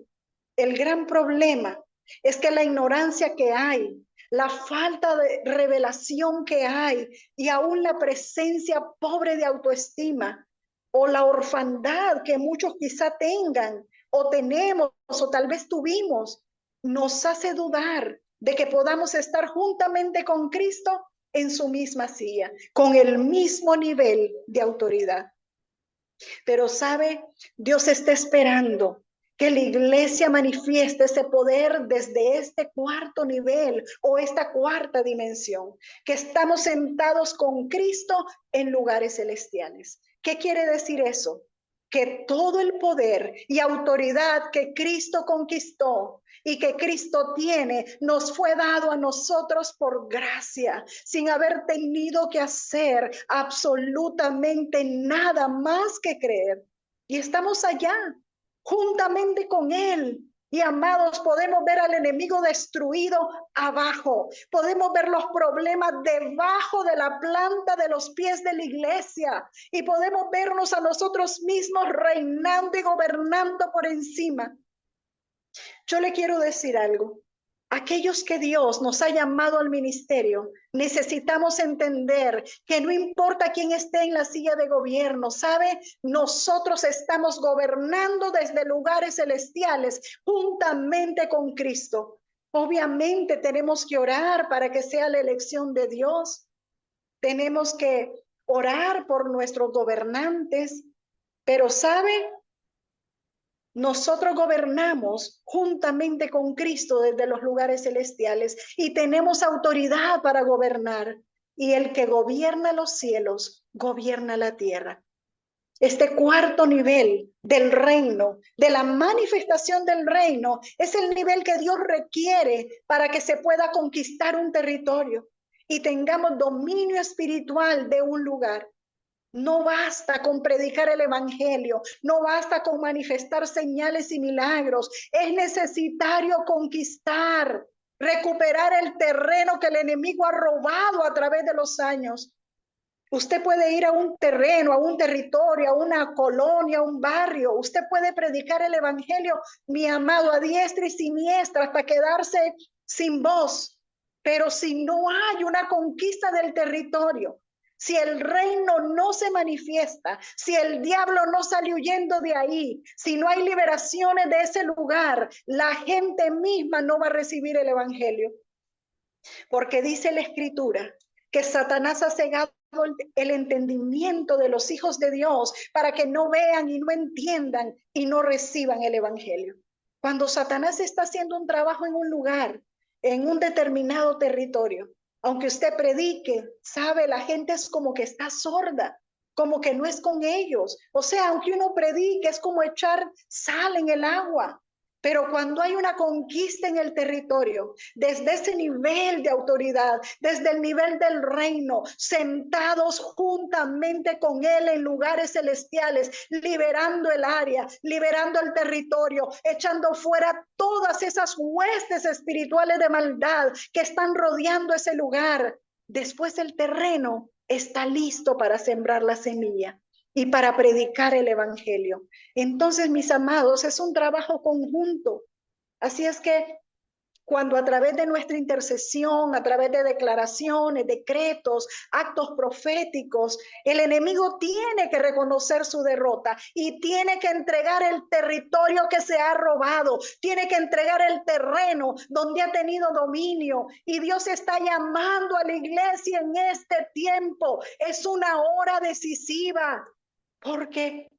El gran problema es que la ignorancia que hay, la falta de revelación que hay y aún la presencia pobre de autoestima o la orfandad que muchos quizá tengan o tenemos, o tal vez tuvimos, nos hace dudar de que podamos estar juntamente con Cristo en su misma silla, con el mismo nivel de autoridad. Pero sabe, Dios está esperando que la iglesia manifieste ese poder desde este cuarto nivel o esta cuarta dimensión, que estamos sentados con Cristo en lugares celestiales. ¿Qué quiere decir eso? Que todo el poder y autoridad que Cristo conquistó y que Cristo tiene, nos fue dado a nosotros por gracia, sin haber tenido que hacer absolutamente nada más que creer. Y estamos allá, juntamente con Él. Y amados, podemos ver al enemigo destruido abajo. Podemos ver los problemas debajo de la planta de los pies de la iglesia. Y podemos vernos a nosotros mismos reinando y gobernando por encima. Yo le quiero decir algo. Aquellos que Dios nos ha llamado al ministerio, necesitamos entender que no importa quién esté en la silla de gobierno, ¿sabe? Nosotros estamos gobernando desde lugares celestiales juntamente con Cristo. Obviamente tenemos que orar para que sea la elección de Dios. Tenemos que orar por nuestros gobernantes, pero ¿sabe? Nosotros gobernamos juntamente con Cristo desde los lugares celestiales y tenemos autoridad para gobernar. Y el que gobierna los cielos, gobierna la tierra. Este cuarto nivel del reino, de la manifestación del reino, es el nivel que Dios requiere para que se pueda conquistar un territorio y tengamos dominio espiritual de un lugar. No basta con predicar el evangelio, no basta con manifestar señales y milagros. Es necesario conquistar, recuperar el terreno que el enemigo ha robado a través de los años. Usted puede ir a un terreno, a un territorio, a una colonia, a un barrio. Usted puede predicar el evangelio, mi amado, a diestra y siniestra hasta quedarse sin voz. Pero si no hay una conquista del territorio, si el reino no se manifiesta, si el diablo no sale huyendo de ahí, si no hay liberaciones de ese lugar, la gente misma no va a recibir el evangelio. Porque dice la escritura que Satanás ha cegado el entendimiento de los hijos de Dios para que no vean y no entiendan y no reciban el evangelio. Cuando Satanás está haciendo un trabajo en un lugar, en un determinado territorio, aunque usted predique, sabe, la gente es como que está sorda, como que no es con ellos. O sea, aunque uno predique, es como echar sal en el agua. Pero cuando hay una conquista en el territorio, desde ese nivel de autoridad, desde el nivel del reino, sentados juntamente con Él en lugares celestiales, liberando el área, liberando el territorio, echando fuera todas esas huestes espirituales de maldad que están rodeando ese lugar, después el terreno está listo para sembrar la semilla y para predicar el evangelio. Entonces, mis amados, es un trabajo conjunto. Así es que cuando a través de nuestra intercesión, a través de declaraciones, decretos, actos proféticos, el enemigo tiene que reconocer su derrota y tiene que entregar el territorio que se ha robado, tiene que entregar el terreno donde ha tenido dominio. Y Dios está llamando a la iglesia en este tiempo. Es una hora decisiva. Porque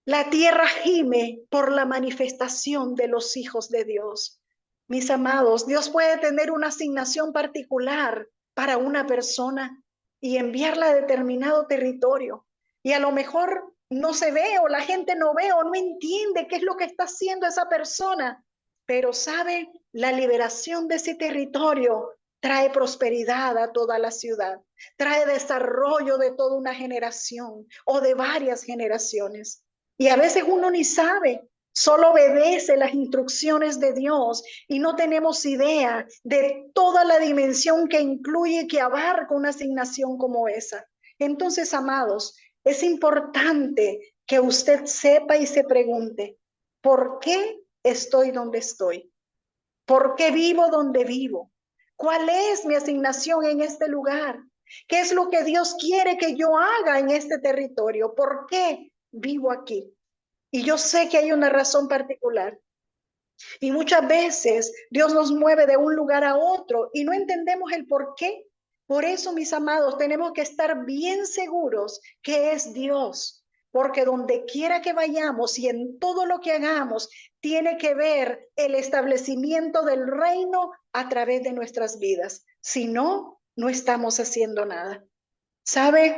la tierra gime por la manifestación de los hijos de Dios. Mis amados, Dios puede tener una asignación particular para una persona y enviarla a determinado territorio. Y a lo mejor no se ve o la gente no ve o no entiende qué es lo que está haciendo esa persona. Pero sabe, la liberación de ese territorio trae prosperidad a toda la ciudad, trae desarrollo de toda una generación o de varias generaciones. Y a veces uno ni sabe, solo obedece las instrucciones de Dios y no tenemos idea de toda la dimensión que incluye, que abarca una asignación como esa. Entonces, amados, es importante que usted sepa y se pregunte, ¿por qué estoy donde estoy? ¿Por qué vivo donde vivo? ¿Cuál es mi asignación en este lugar? ¿Qué es lo que Dios quiere que yo haga en este territorio? ¿Por qué vivo aquí? Y yo sé que hay una razón particular. Y muchas veces Dios nos mueve de un lugar a otro y no entendemos el por qué. Por eso, mis amados, tenemos que estar bien seguros que es Dios. Porque donde quiera que vayamos y en todo lo que hagamos, tiene que ver el establecimiento del reino a través de nuestras vidas. Si no, no estamos haciendo nada. ¿Sabe?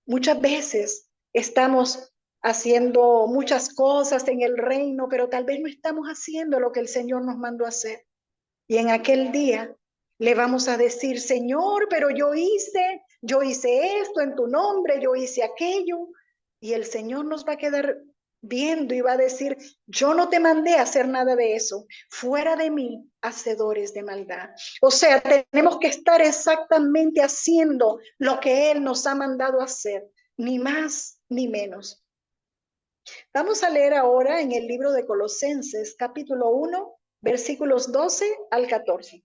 Muchas veces estamos haciendo muchas cosas en el reino, pero tal vez no estamos haciendo lo que el Señor nos mandó a hacer. Y en aquel día le vamos a decir, Señor, pero yo hice esto en tu nombre, yo hice aquello. Y el Señor nos va a quedar viendo y va a decir, yo no te mandé a hacer nada de eso, fuera de mí, hacedores de maldad. O sea, tenemos que estar exactamente haciendo lo que Él nos ha mandado hacer, ni más ni menos. Vamos a leer ahora en el libro de Colosenses, capítulo 1, versículos 12 al 14.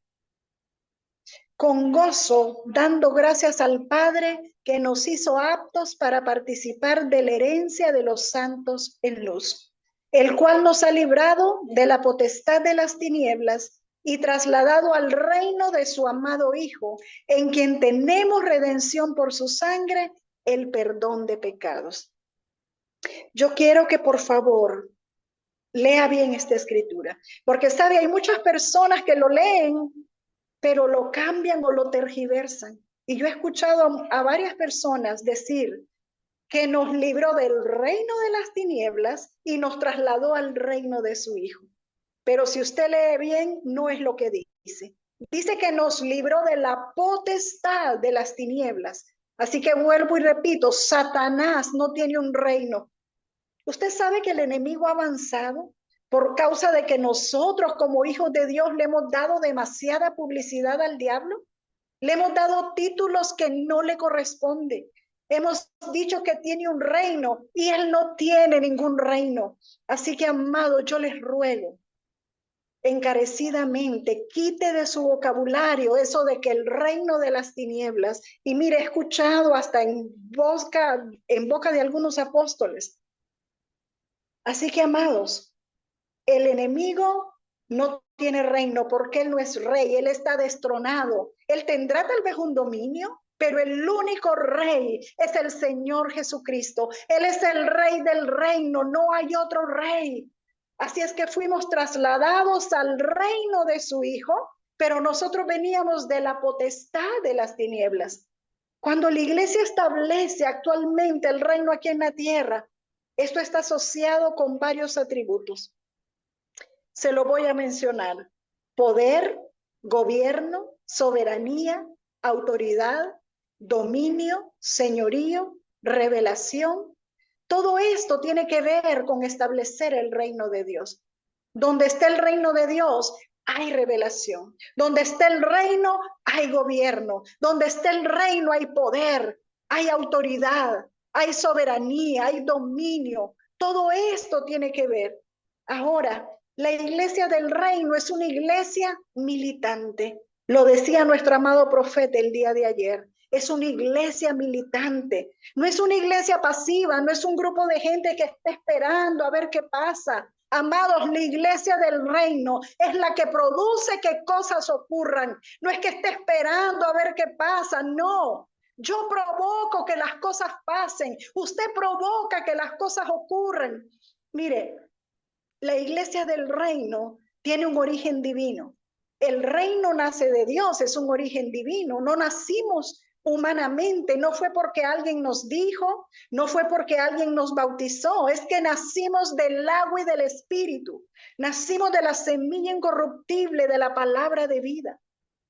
Con gozo, dando gracias al Padre que nos hizo aptos para participar de la herencia de los santos en luz, el cual nos ha librado de la potestad de las tinieblas y trasladado al reino de su amado Hijo, en quien tenemos redención por su sangre, el perdón de pecados. Yo quiero que por favor lea bien esta escritura, porque sabe, hay muchas personas que lo leen, pero lo cambian o lo tergiversan. Y yo he escuchado a varias personas decir que nos libró del reino de las tinieblas y nos trasladó al reino de su Hijo. Pero si usted lee bien, no es lo que dice. Dice que nos libró de la potestad de las tinieblas. Así que vuelvo y repito, Satanás no tiene un reino. Usted sabe que el enemigo ha avanzado por causa de que nosotros como hijos de Dios le hemos dado demasiada publicidad al diablo. Le hemos dado títulos que no le corresponden. Hemos dicho que tiene un reino y él no tiene ningún reino. Así que, amado, yo les ruego encarecidamente, quite de su vocabulario eso de que el reino de las tinieblas, y mire, he escuchado hasta en boca de algunos apóstoles. Así que, amados, el enemigo no tiene reino porque él no es rey, él está destronado. Él tendrá tal vez un dominio, pero el único rey es el Señor Jesucristo. Él es el rey del reino, no hay otro rey. Así es que fuimos trasladados al reino de su Hijo, pero nosotros veníamos de la potestad de las tinieblas. Cuando la iglesia establece actualmente el reino aquí en la tierra, esto está asociado con varios atributos. Se lo voy a mencionar: poder, gobierno, soberanía, autoridad, dominio, señorío, revelación. Todo esto tiene que ver con establecer el reino de Dios. Donde está el reino de Dios, hay revelación. Donde está el reino, hay gobierno. Donde está el reino, hay poder, hay autoridad, hay soberanía, hay dominio. Todo esto tiene que ver. Ahora, la iglesia del reino es una iglesia militante. Lo decía nuestro amado profeta el día de ayer. Es una iglesia militante. No es una iglesia pasiva, no es un grupo de gente que está esperando a ver qué pasa. Amados, la iglesia del reino es la que produce que cosas ocurran. No es que esté esperando a ver qué pasa, no. Yo provoco que las cosas pasen. Usted provoca que las cosas ocurran. Mire, la iglesia del reino tiene un origen divino. El reino nace de Dios, es un origen divino. No nacimos humanamente, no fue porque alguien nos dijo, no fue porque alguien nos bautizó, es que nacimos del agua y del espíritu. Nacimos de la semilla incorruptible de la palabra de vida.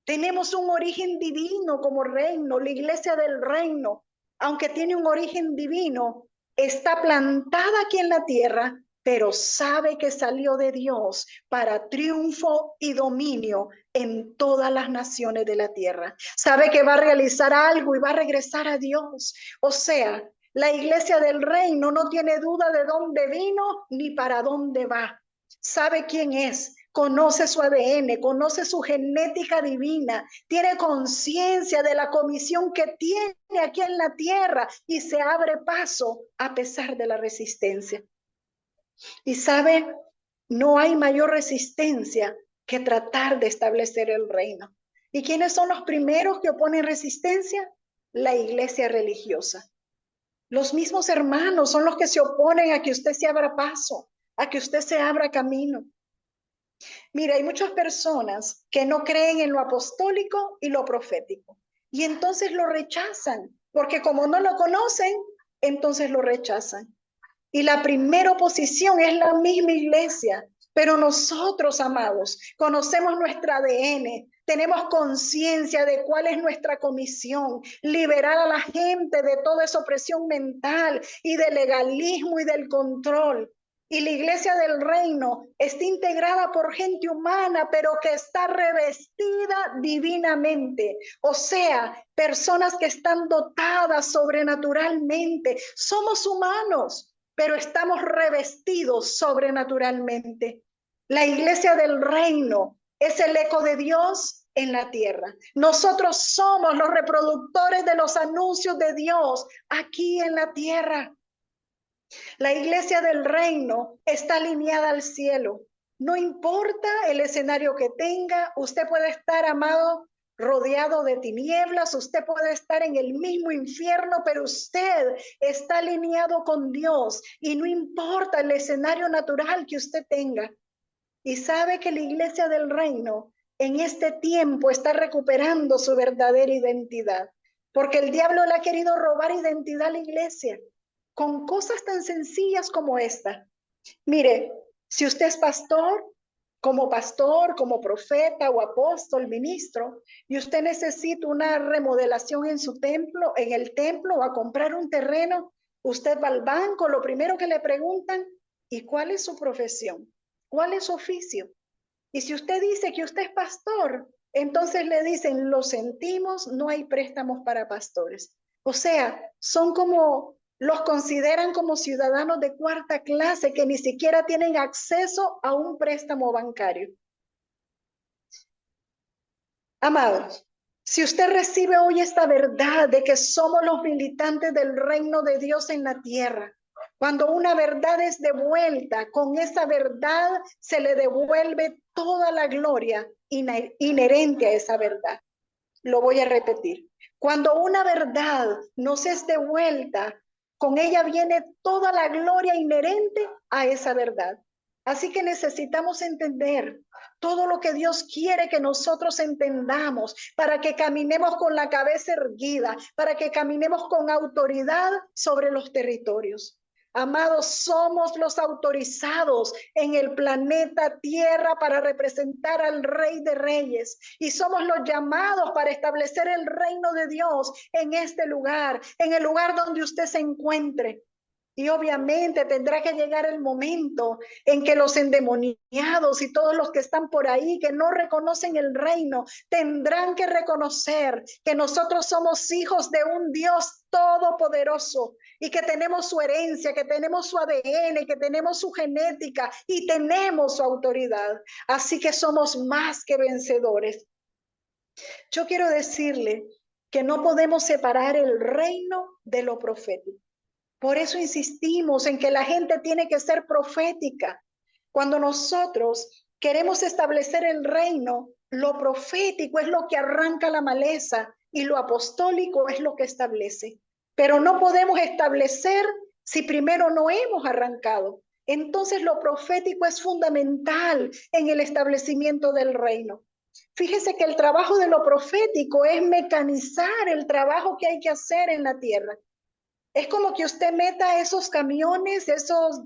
Tenemos un origen divino como reino. La iglesia del reino, aunque tiene un origen divino, está plantada aquí en la tierra, pero sabe que salió de Dios para triunfo y dominio en todas las naciones de la tierra. Sabe que va a realizar algo y va a regresar a Dios. O sea, la iglesia del reino no tiene duda de dónde vino ni para dónde va. Sabe quién es, conoce su ADN, conoce su genética divina, tiene conciencia de la comisión que tiene aquí en la tierra y se abre paso a pesar de la resistencia. Y sabe, no hay mayor resistencia que tratar de establecer el reino. ¿Y quiénes son los primeros que oponen resistencia? La iglesia religiosa. Los mismos hermanos son los que se oponen a que usted se abra paso, a que usted se abra camino. Mira, hay muchas personas que no creen en lo apostólico y lo profético. Y entonces lo rechazan, porque como no lo conocen, entonces lo rechazan. Y la primera oposición es la misma iglesia. Pero nosotros, amados, conocemos nuestro ADN, tenemos conciencia de cuál es nuestra comisión: liberar a la gente de toda esa opresión mental y del legalismo y del control. Y la iglesia del reino está integrada por gente humana, pero que está revestida divinamente. O sea, personas que están dotadas sobrenaturalmente. Somos humanos, pero estamos revestidos sobrenaturalmente. La iglesia del reino es el eco de Dios en la tierra. Nosotros somos los reproductores de los anuncios de Dios aquí en la tierra. La iglesia del reino está alineada al cielo. No importa el escenario que tenga, usted puede estar, amado, rodeado de tinieblas, usted puede estar en el mismo infierno, pero usted está alineado con Dios y no importa el escenario natural que usted tenga. Y sabe que la iglesia del reino en este tiempo está recuperando su verdadera identidad, porque el diablo le ha querido robar identidad a la iglesia con cosas tan sencillas como esta. Mire, si usted es pastor, como profeta o apóstol, ministro, y usted necesita una remodelación en su templo, en el templo, o a comprar un terreno, usted va al banco, lo primero que le preguntan: ¿y cuál es su profesión? ¿Cuál es su oficio? Y si usted dice que usted es pastor, entonces le dicen: lo sentimos, no hay préstamos para pastores. O sea, los consideran como ciudadanos de cuarta clase que ni siquiera tienen acceso a un préstamo bancario. Amados, si usted recibe hoy esta verdad de que somos los militantes del reino de Dios en la tierra, cuando una verdad es devuelta, con esa verdad se le devuelve toda la gloria inherente a esa verdad. Lo voy a repetir. Cuando una verdad nos es devuelta, con ella viene toda la gloria inherente a esa verdad. Así que necesitamos entender todo lo que Dios quiere que nosotros entendamos para que caminemos con la cabeza erguida, para que caminemos con autoridad sobre los territorios. Amados, somos los autorizados en el planeta Tierra para representar al Rey de Reyes y somos los llamados para establecer el reino de Dios en este lugar, en el lugar donde usted se encuentre. Y obviamente tendrá que llegar el momento en que los endemoniados y todos los que están por ahí que no reconocen el reino tendrán que reconocer que nosotros somos hijos de un Dios todopoderoso y que tenemos su herencia, que tenemos su ADN, que tenemos su genética y tenemos su autoridad. Así que somos más que vencedores. Yo quiero decirle que no podemos separar el reino de lo profético. Por eso insistimos en que la gente tiene que ser profética. Cuando nosotros queremos establecer el reino, lo profético es lo que arranca la maleza y lo apostólico es lo que establece. Pero no podemos establecer si primero no hemos arrancado. Entonces lo profético es fundamental en el establecimiento del reino. Fíjese que el trabajo de lo profético es mecanizar el trabajo que hay que hacer en la tierra. Es como que usted meta esos camiones, esos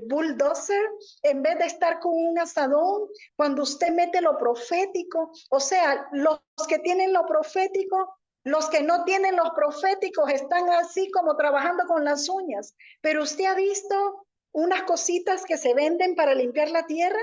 bulldozer, en vez de estar con un asadón, cuando usted mete lo profético, o sea, los que tienen lo profético, los que no tienen los proféticos están así como trabajando con las uñas. Pero usted ha visto unas cositas que se venden para limpiar la tierra.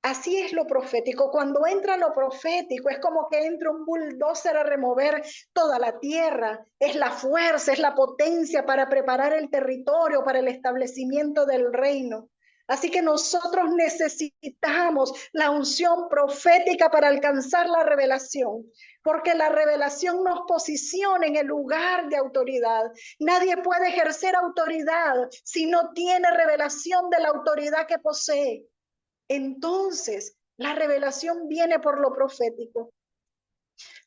Así es lo profético. Cuando entra lo profético, es como que entra un bulldozer a remover toda la tierra. Es la fuerza, es la potencia para preparar el territorio, para el establecimiento del reino. Así que nosotros necesitamos la unción profética para alcanzar la revelación, porque la revelación nos posiciona en el lugar de autoridad. Nadie puede ejercer autoridad si no tiene revelación de la autoridad que posee. Entonces, la revelación viene por lo profético.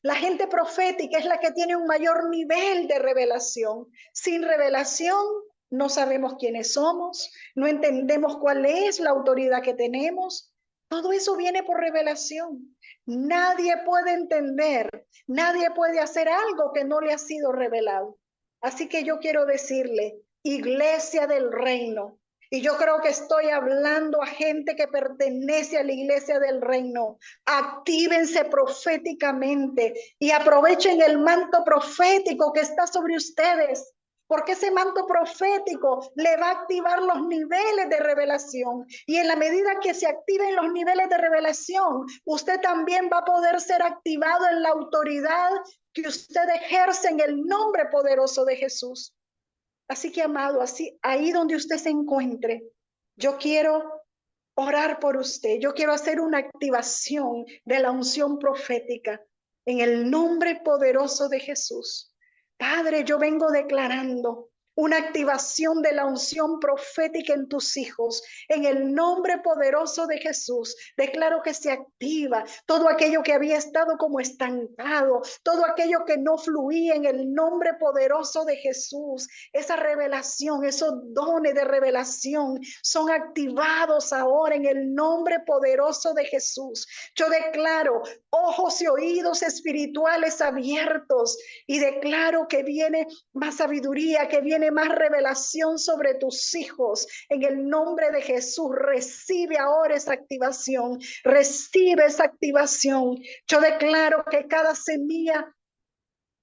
La gente profética es la que tiene un mayor nivel de revelación. Sin revelación, no sabemos quiénes somos, no entendemos cuál es la autoridad que tenemos. Todo eso viene por revelación. Nadie puede entender, nadie puede hacer algo que no le ha sido revelado. Así que yo quiero decirle, iglesia del reino, y yo creo que estoy hablando a gente que pertenece a la iglesia del reino. Actívense proféticamente y aprovechen el manto profético que está sobre ustedes, porque ese manto profético le va a activar los niveles de revelación. Y en la medida que se activen los niveles de revelación, usted también va a poder ser activado en la autoridad que usted ejerce en el nombre poderoso de Jesús. Así que, amado, así, ahí donde usted se encuentre, yo quiero orar por usted. Yo quiero hacer una activación de la unción profética en el nombre poderoso de Jesús. Padre, yo vengo declarando una activación de la unción profética en tus hijos. En el nombre poderoso de Jesús, declaro que se activa todo aquello que había estado como estancado, todo aquello que no fluía en el nombre poderoso de Jesús. Esa revelación, esos dones de revelación son activados ahora en el nombre poderoso de Jesús. Yo declaro ojos y oídos espirituales abiertos y declaro que viene más sabiduría, que viene más revelación sobre tus hijos. En el nombre de Jesús, recibe ahora esa activación, recibe esa activación. Yo declaro que cada semilla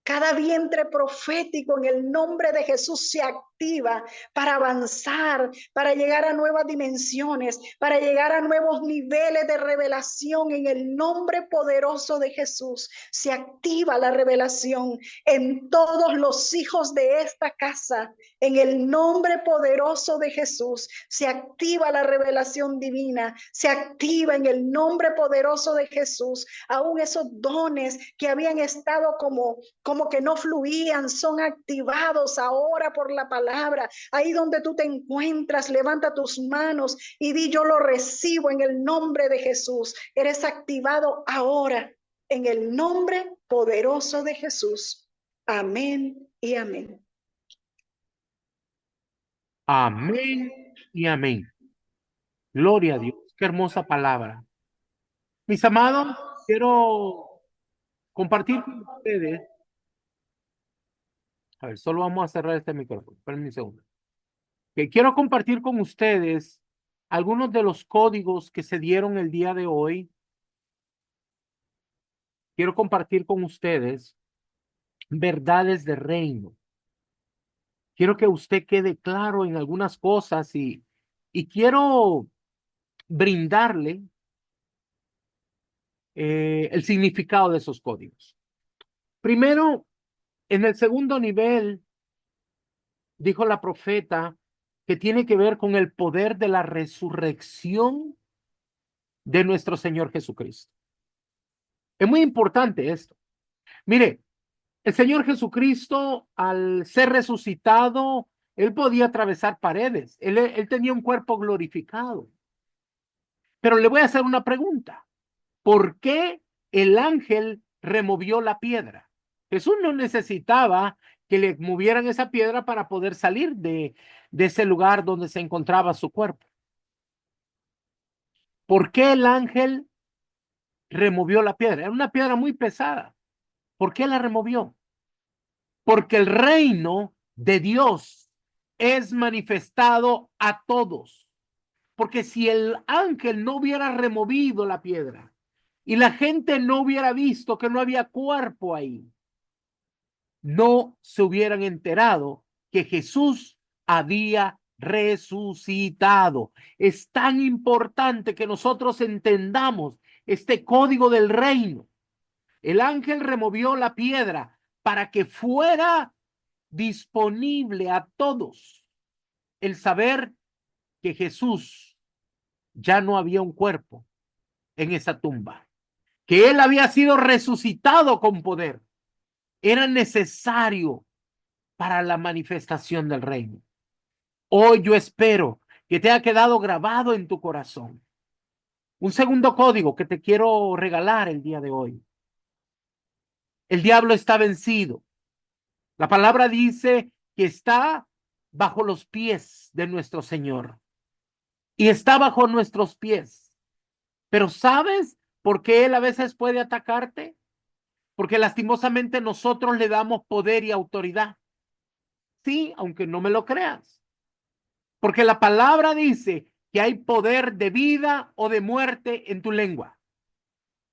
Cada vientre profético en el nombre de Jesús se activa para avanzar, para llegar a nuevas dimensiones, para llegar a nuevos niveles de revelación. En el nombre poderoso de Jesús se activa la revelación en todos los hijos de esta casa. En el nombre poderoso de Jesús se activa la revelación divina, se activa en el nombre poderoso de Jesús. Aún esos dones que habían estado como que no fluían, son activados ahora por la palabra. Ahí donde tú te encuentras, levanta tus manos y di: yo lo recibo en el nombre de Jesús. Eres activado ahora en el nombre poderoso de Jesús. Amén y amén. Amén y amén. Gloria a Dios. Qué hermosa palabra. Mis amados, quiero compartir con ustedes. A ver, solo vamos a cerrar este micrófono. Esperen un segundo. Que quiero compartir con ustedes algunos de los códigos que se dieron el día de hoy. Quiero compartir con ustedes verdades de reino. Quiero que usted quede claro en algunas cosas y quiero brindarle el significado de esos códigos. Primero, en el segundo nivel, dijo la profeta que tiene que ver con el poder de la resurrección de nuestro Señor Jesucristo. Es muy importante esto. Mire, el Señor Jesucristo, al ser resucitado, él podía atravesar paredes. Él tenía un cuerpo glorificado. Pero le voy a hacer una pregunta. ¿Por qué el ángel removió la piedra? Jesús no necesitaba que le movieran esa piedra para poder salir de ese lugar donde se encontraba su cuerpo. ¿Por qué el ángel removió la piedra? Era una piedra muy pesada. ¿Por qué la removió? Porque el reino de Dios es manifestado a todos. Porque si el ángel no hubiera removido la piedra y la gente no hubiera visto que no había cuerpo ahí, no se hubieran enterado que Jesús había resucitado. Es tan importante que nosotros entendamos este código del reino. El ángel removió la piedra para que fuera disponible a todos el saber que Jesús ya no había un cuerpo en esa tumba, que él había sido resucitado con poder. Era necesario para la manifestación del reino. Hoy yo espero que te haya quedado grabado en tu corazón. Un segundo código que te quiero regalar el día de hoy. El diablo está vencido. La palabra dice que está bajo los pies de nuestro Señor y está bajo nuestros pies. Pero ¿sabes por qué él a veces puede atacarte? Porque lastimosamente nosotros le damos poder y autoridad. Sí, aunque no me lo creas. Porque la palabra dice que hay poder de vida o de muerte en tu lengua.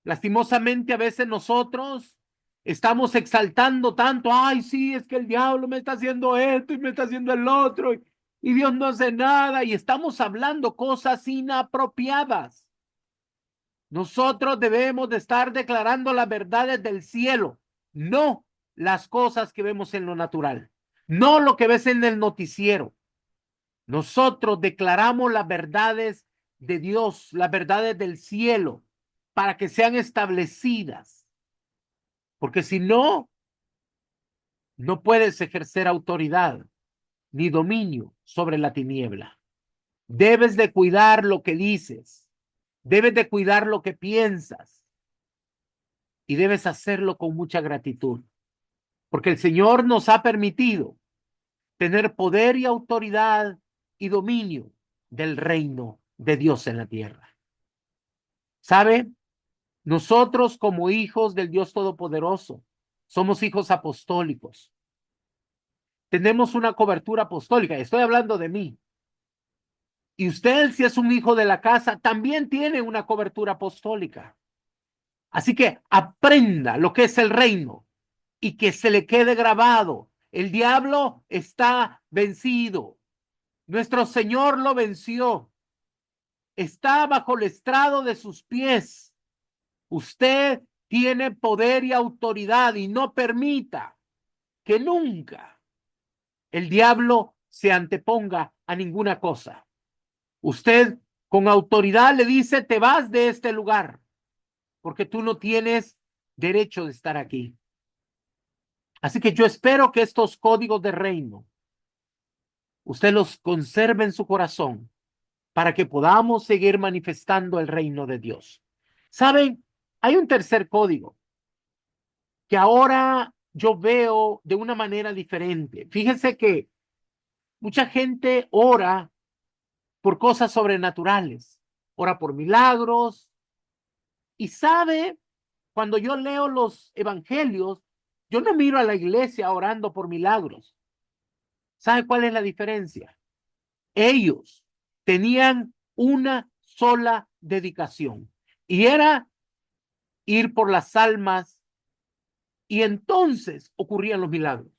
Lastimosamente a veces nosotros estamos exaltando tanto: ay, sí, es que el diablo me está haciendo esto y me está haciendo el otro y Dios no hace nada, y estamos hablando cosas inapropiadas. Nosotros debemos de estar declarando las verdades del cielo, no las cosas que vemos en lo natural, no lo que ves en el noticiero. Nosotros declaramos las verdades de Dios, las verdades del cielo, para que sean establecidas. Porque si no, no puedes ejercer autoridad ni dominio sobre la tiniebla. Debes de cuidar lo que dices, debes de cuidar lo que piensas y debes hacerlo con mucha gratitud. Porque el Señor nos ha permitido tener poder y autoridad y dominio del reino de Dios en la tierra. ¿Sabe? Nosotros como hijos del Dios Todopoderoso somos hijos apostólicos. Tenemos una cobertura apostólica. Estoy hablando de mí. Y usted, si es un hijo de la casa, también tiene una cobertura apostólica. Así que aprenda lo que es el reino y que se le quede grabado. El diablo está vencido. Nuestro Señor lo venció. Está bajo el estrado de sus pies. Usted tiene poder y autoridad y no permita que nunca el diablo se anteponga a ninguna cosa. Usted con autoridad le dice, te vas de este lugar, porque tú no tienes derecho de estar aquí. Así que yo espero que estos códigos de reino, usted los conserve en su corazón para que podamos seguir manifestando el reino de Dios. ¿Saben? Hay un tercer código que ahora yo veo de una manera diferente. Fíjense que mucha gente ora por cosas sobrenaturales, ora por milagros y sabe, cuando yo leo los evangelios, yo no miro a la iglesia orando por milagros. ¿Sabe cuál es la diferencia? Ellos tenían una sola dedicación y era ir por las almas y entonces ocurrían los milagros.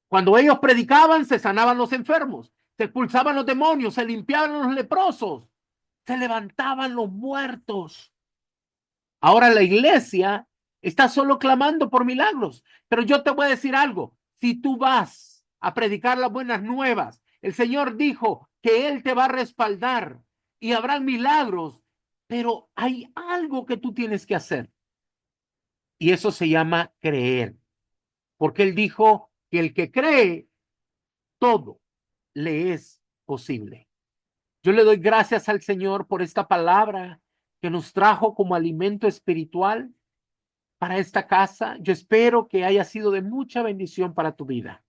Cuando ellos predicaban, se sanaban los enfermos, se expulsaban los demonios, se limpiaban los leprosos, se levantaban los muertos. Ahora la iglesia está solo clamando por milagros, pero yo te voy a decir algo, si tú vas a predicar las buenas nuevas, el Señor dijo que Él te va a respaldar y habrán milagros, pero hay algo que tú tienes que hacer y eso se llama creer, porque Él dijo que el que cree, todo le es posible. Yo le doy gracias al Señor por esta palabra que nos trajo como alimento espiritual para esta casa. Yo espero que haya sido de mucha bendición para tu vida.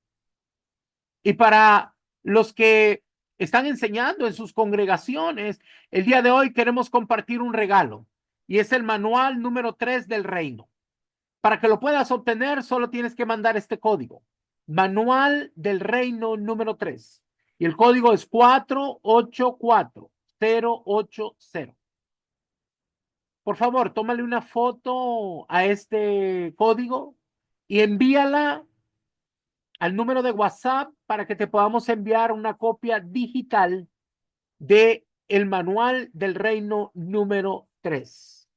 Y para los que están enseñando en sus congregaciones, el día de hoy queremos compartir un regalo y es el manual número 3 del reino. Para que lo puedas obtener, solo tienes que mandar este código. Manual del reino número 3. Y el código es 484080. Por favor, tómale una foto a este código y envíala al número de WhatsApp para que te podamos enviar una copia digital de el manual del reino número 3.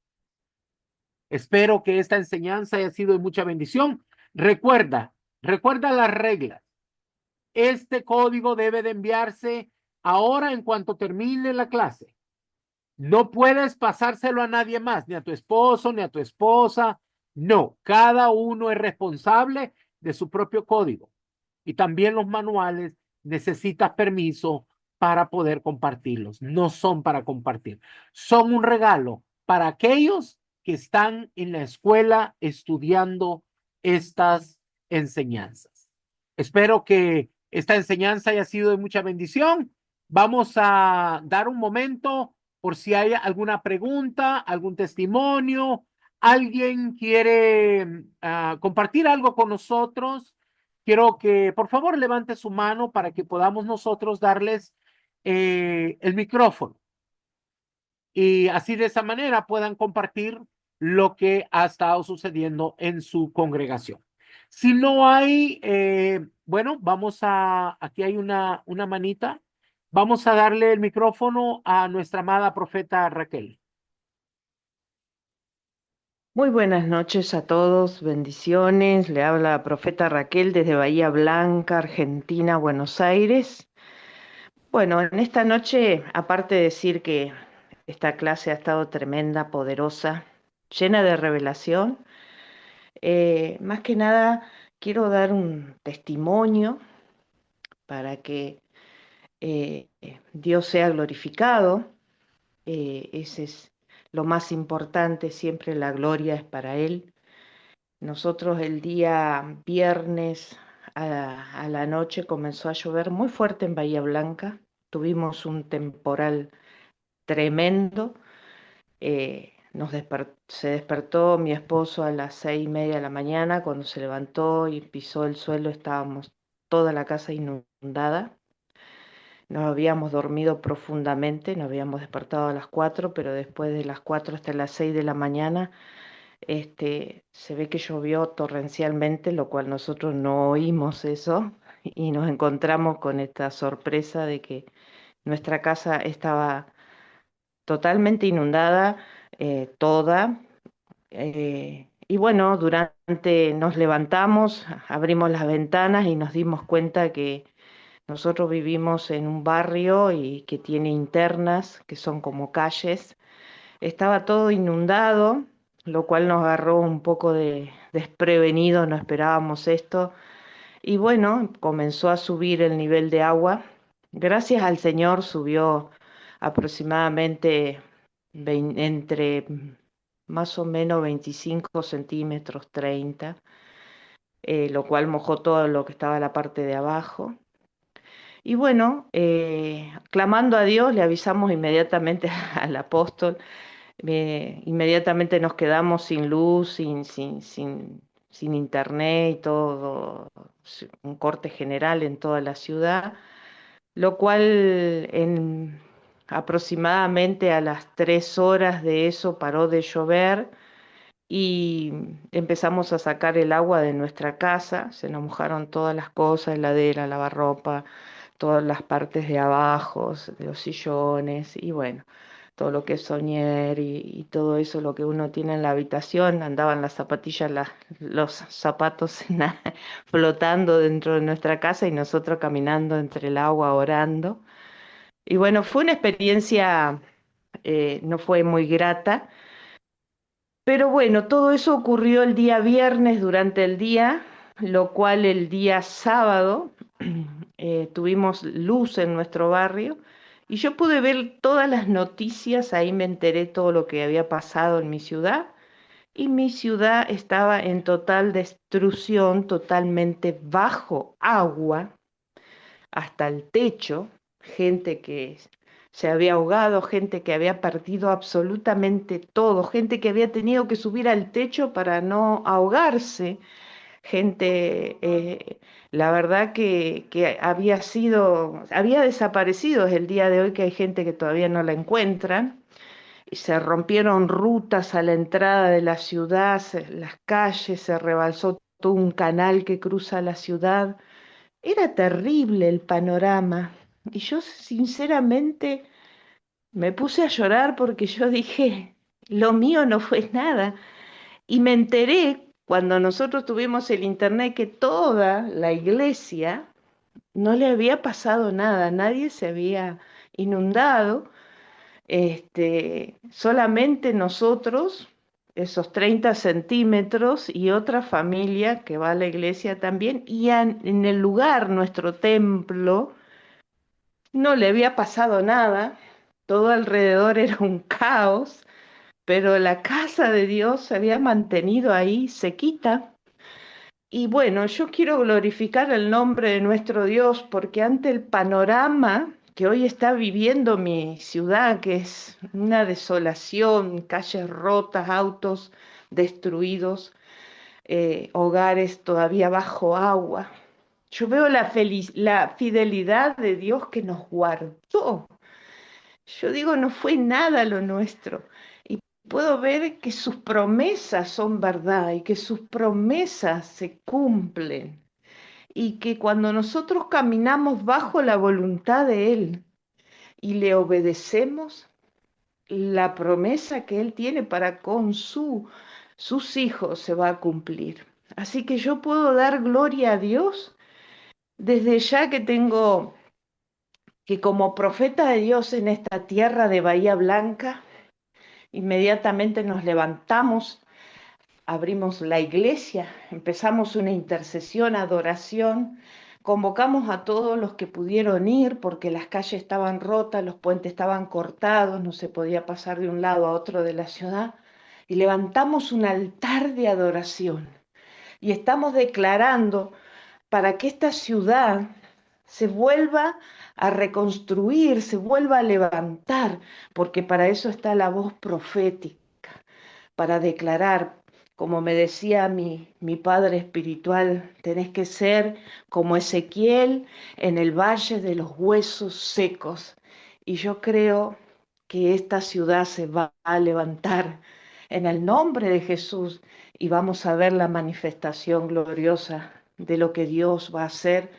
Espero que esta enseñanza haya sido de mucha bendición. Recuerda las reglas. Este código debe de enviarse ahora en cuanto termine la clase. No puedes pasárselo a nadie más, ni a tu esposo, ni a tu esposa. No, cada uno es responsable de su propio código. Y también los manuales necesitas permiso para poder compartirlos. No son para compartir. Son un regalo para aquellos que están en la escuela estudiando estas enseñanzas. Espero que esta enseñanza haya sido de mucha bendición. Vamos a dar un momento por si hay alguna pregunta, algún testimonio, alguien quiere compartir algo con nosotros. Quiero que por favor levante su mano para que podamos nosotros darles el micrófono y así de esa manera puedan compartir lo que ha estado sucediendo en su congregación. Si no hay, bueno, aquí hay una manita. Vamos a darle el micrófono a nuestra amada profeta Raquel. Muy buenas noches a todos, bendiciones. Le habla la profeta Raquel desde Bahía Blanca, Argentina, Buenos Aires. Bueno, en esta noche, aparte de decir que esta clase ha estado tremenda, poderosa, llena de revelación, más que nada quiero dar un testimonio para que Dios sea glorificado. Ese es lo más importante, siempre la gloria es para Él. Nosotros el día viernes a la noche comenzó a llover muy fuerte en Bahía Blanca, tuvimos un temporal tremendo, se despertó mi esposo a las 6:30 de la mañana, cuando se levantó y pisó el suelo estábamos toda la casa inundada. Nos habíamos dormido profundamente, nos habíamos despertado a las 4, pero después de las 4 hasta las 6 de la mañana Se ve que llovió torrencialmente, lo cual nosotros no oímos eso, y nos encontramos con esta sorpresa de que nuestra casa estaba totalmente inundada, toda. Y bueno, nos levantamos, abrimos las ventanas y nos dimos cuenta que nosotros vivimos en un barrio y que tiene internas, que son como calles. Estaba todo inundado, lo cual nos agarró un poco de desprevenido, no esperábamos esto. Y bueno, comenzó a subir el nivel de agua. Gracias al Señor subió aproximadamente entre más o menos 25 centímetros, 30, lo cual mojó todo lo que estaba en la parte de abajo. Y bueno, clamando a Dios, le avisamos inmediatamente al apóstol. Inmediatamente nos quedamos sin luz, sin internet y todo, un corte general en toda la ciudad, lo cual aproximadamente a las 3 horas de eso paró de llover y empezamos a sacar el agua de nuestra casa. Se nos mojaron todas las cosas, heladera, lavarropa, todas las partes de abajo, de los sillones y bueno, todo lo que es soñer y todo eso, lo que uno tiene en la habitación. Andaban las zapatillas, los zapatos flotando dentro de nuestra casa y nosotros caminando entre el agua orando. Y bueno, fue una experiencia, no fue muy grata, pero bueno, todo eso ocurrió el día viernes durante el día, lo cual el día sábado tuvimos luz en nuestro barrio y yo pude ver todas las noticias, ahí me enteré todo lo que había pasado en mi ciudad y mi ciudad estaba en total destrucción, totalmente bajo agua hasta el techo, gente que se había ahogado, gente que había perdido absolutamente todo, gente que había tenido que subir al techo para no ahogarse, gente, la verdad que había desaparecido desde el día de hoy, que hay gente que todavía no la encuentran, y se rompieron rutas a la entrada de la ciudad, las calles, se rebalsó todo un canal que cruza la ciudad. Era terrible el panorama y yo sinceramente me puse a llorar porque yo dije, lo mío no fue nada. Y me enteré cuando nosotros tuvimos el internet que toda la iglesia no le había pasado nada, nadie se había inundado, solamente nosotros, esos 30 centímetros y otra familia que va a la iglesia también, y en el lugar, nuestro templo, no le había pasado nada, todo alrededor era un caos, pero la casa de Dios se había mantenido ahí sequita. Y bueno, yo quiero glorificar el nombre de nuestro Dios porque ante el panorama que hoy está viviendo mi ciudad, que es una desolación, calles rotas, autos destruidos, hogares todavía bajo agua, yo veo la fidelidad de Dios que nos guardó. Yo digo, no fue nada lo nuestro. Y puedo ver que sus promesas son verdad y que sus promesas se cumplen. Y que cuando nosotros caminamos bajo la voluntad de Él y le obedecemos, la promesa que Él tiene para con sus hijos se va a cumplir. Así que yo puedo dar gloria a Dios desde ya que como profeta de Dios en esta tierra de Bahía Blanca, inmediatamente nos levantamos, abrimos la iglesia, empezamos una intercesión, adoración, convocamos a todos los que pudieron ir porque las calles estaban rotas, los puentes estaban cortados, no se podía pasar de un lado a otro de la ciudad, y levantamos un altar de adoración. Y estamos declarando para que esta ciudad se vuelva a reconstruir, se vuelva a levantar, porque para eso está la voz profética, para declarar, como me decía mi padre espiritual, tenés que ser como Ezequiel en el valle de los huesos secos. Y yo creo que esta ciudad se va a levantar en el nombre de Jesús, y vamos a ver la manifestación gloriosa de lo que Dios va a hacer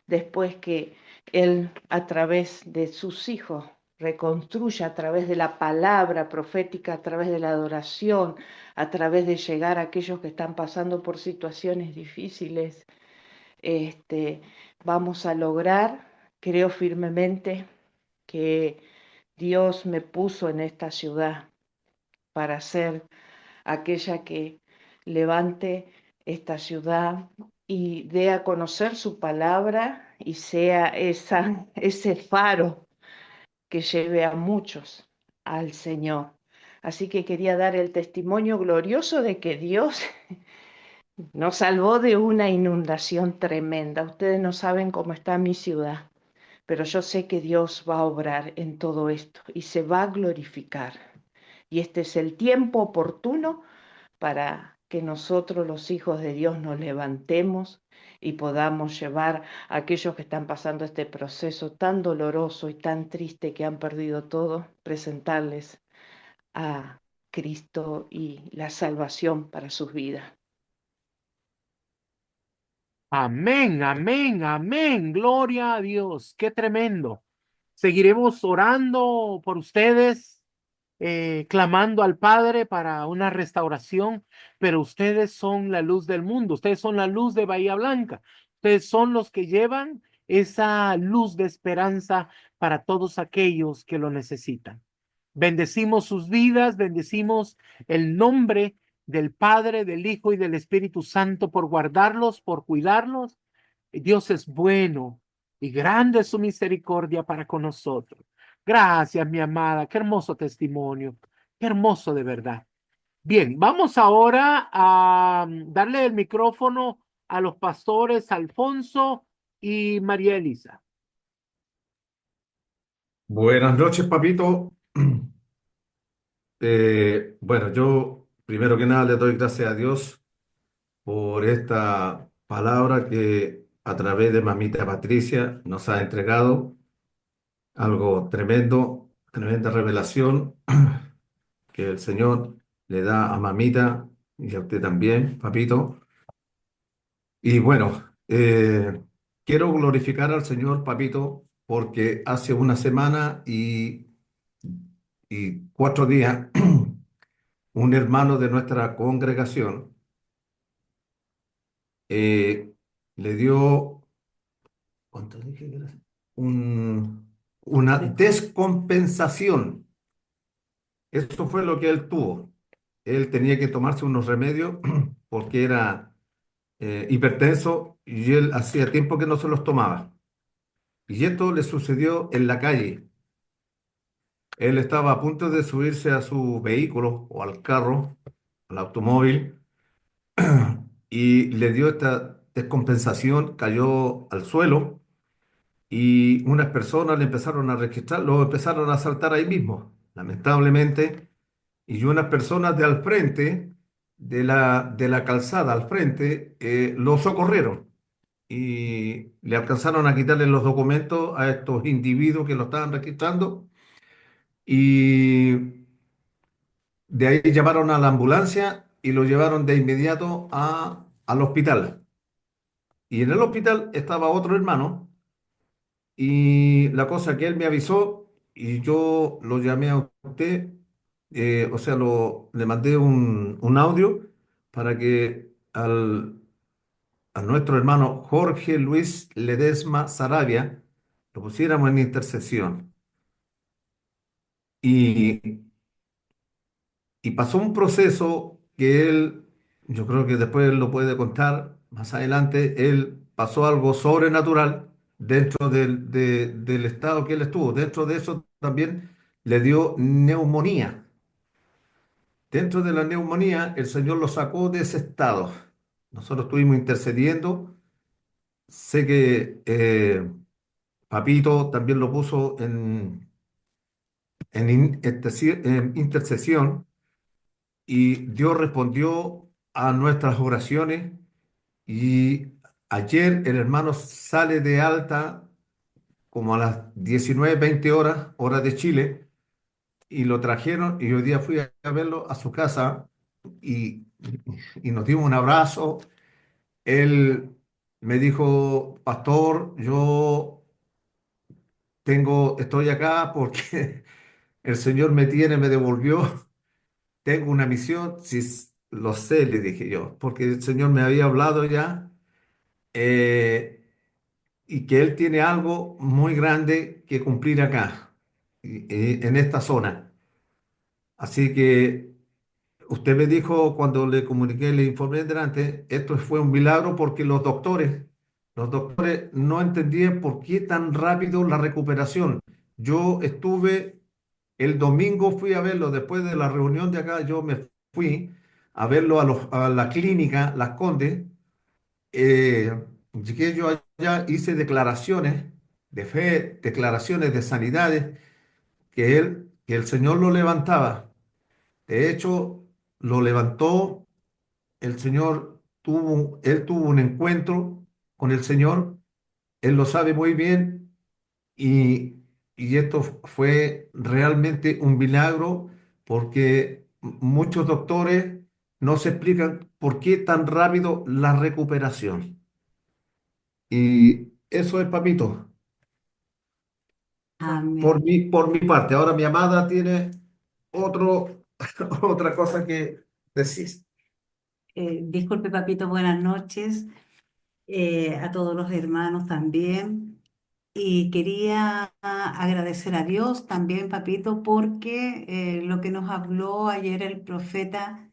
después que Él, a través de sus hijos, reconstruya a través de la palabra profética, a través de la adoración, a través de llegar a aquellos que están pasando por situaciones difíciles. Vamos a lograr, creo firmemente, que Dios me puso en esta ciudad para ser aquella que levante esta ciudad y dé a conocer su palabra y sea ese faro que lleve a muchos al Señor. Así que quería dar el testimonio glorioso de que Dios nos salvó de una inundación tremenda. Ustedes no saben cómo está mi ciudad, pero yo sé que Dios va a obrar en todo esto y se va a glorificar. Y este es el tiempo oportuno para que nosotros, los hijos de Dios, nos levantemos y podamos llevar a aquellos que están pasando este proceso tan doloroso y tan triste, que han perdido todo, presentarles a Cristo y la salvación para sus vidas. Amén, amén, amén. Gloria a Dios. Qué tremendo. Seguiremos orando por ustedes, clamando al Padre para una restauración, pero ustedes son la luz del mundo. Ustedes son la luz de Bahía Blanca. Ustedes son los que llevan esa luz de esperanza para todos aquellos que lo necesitan. Bendecimos sus vidas, bendecimos el nombre del Padre, del Hijo y del Espíritu Santo por guardarlos, por cuidarlos. Dios es bueno y grande es su misericordia para con nosotros. Gracias, mi amada. Qué hermoso testimonio. Qué hermoso de verdad. Bien, vamos ahora a darle el micrófono a los pastores Alfonso y María Elisa. Buenas noches, papito. Bueno, yo primero que nada le doy gracias a Dios por esta palabra que a través de mamita Patricia nos ha entregado. Algo tremendo, tremenda revelación que el Señor le da a mamita y a usted también, papito. Y bueno, quiero glorificar al Señor, papito, porque hace una semana y 4 días un hermano de nuestra congregación eh, le dio, ¿cuánto dije que era? Una descompensación. Eso fue lo que él tuvo. Él tenía que tomarse unos remedios porque era hipertenso y él hacía tiempo que no se los tomaba. Y esto le sucedió en la calle. Él estaba a punto de subirse a su vehículo o al carro, al automóvil, y le dio esta descompensación, cayó al suelo y unas personas le empezaron a registrar, lo empezaron a asaltar ahí mismo, lamentablemente, y unas personas de al frente, de la calzada al frente, lo socorrieron y le alcanzaron a quitarle los documentos a estos individuos que lo estaban registrando y de ahí llamaron a la ambulancia y lo llevaron de inmediato al hospital. Y en el hospital estaba otro hermano y la cosa que él me avisó y yo lo llamé a usted, o sea, le mandé un audio para que a nuestro hermano Jorge Luis Ledesma Sarabia lo pusiéramos en intercesión. Y, y pasó un proceso que él, yo creo que después él lo puede contar más adelante, él pasó algo sobrenatural dentro del estado que él estuvo. Dentro de eso también le dio neumonía. Dentro de la neumonía, el Señor lo sacó de ese estado. Nosotros estuvimos intercediendo. Sé que Papito también lo puso en intercesión y Dios respondió a nuestras oraciones y ayer el hermano sale de alta como a las 19:20 horas, hora de Chile, y lo trajeron y hoy día fui a verlo a su casa y, y nos dimos un abrazo. Él me dijo, pastor, yo estoy acá porque el Señor me devolvió, tengo una misión, sí, lo sé, le dije yo, porque el Señor me había hablado ya eh, y que Él tiene algo muy grande que cumplir acá, en esta zona. Así que usted me dijo cuando le comuniqué, le informé delante, esto fue un milagro porque los doctores no entendían por qué tan rápido la recuperación. Yo estuve, el domingo fui a verlo, después de la reunión de acá, yo me fui a verlo a la clínica Las Condes. Llegué yo allá, hice declaraciones de fe, declaraciones de sanidades, que el Señor lo levantaba. De hecho, lo levantó, el Señor él tuvo un encuentro con el Señor, él lo sabe muy bien y, y esto fue realmente un milagro porque muchos doctores no se explican por qué tan rápido la recuperación. Y eso es, papito, Amén. por mi parte. Ahora mi amada tiene otro, otra cosa que decir. Disculpe, papito, buenas noches a todos los hermanos también. Y quería agradecer a Dios también, papito, porque lo que nos habló ayer el profeta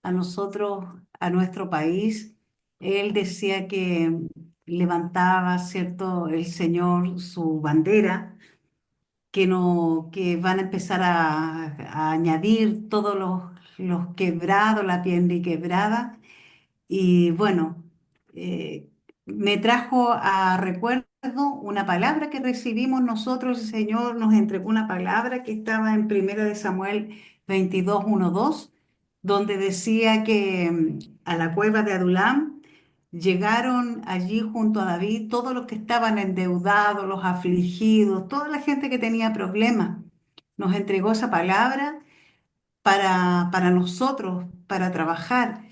a nosotros, a nuestro país, él decía que levantaba, ¿cierto?, el Señor su bandera, que, no, que van a empezar a añadir todos los quebrados, la piel quebrada y bueno, eh, me trajo a recuerdo una palabra que recibimos nosotros, el Señor nos entregó una palabra que estaba en Primera de Samuel 22:1-2, donde decía que a la cueva de Adulam llegaron allí junto a David todos los que estaban endeudados, los afligidos, toda la gente que tenía problemas. Nos entregó esa palabra para nosotros, para trabajar.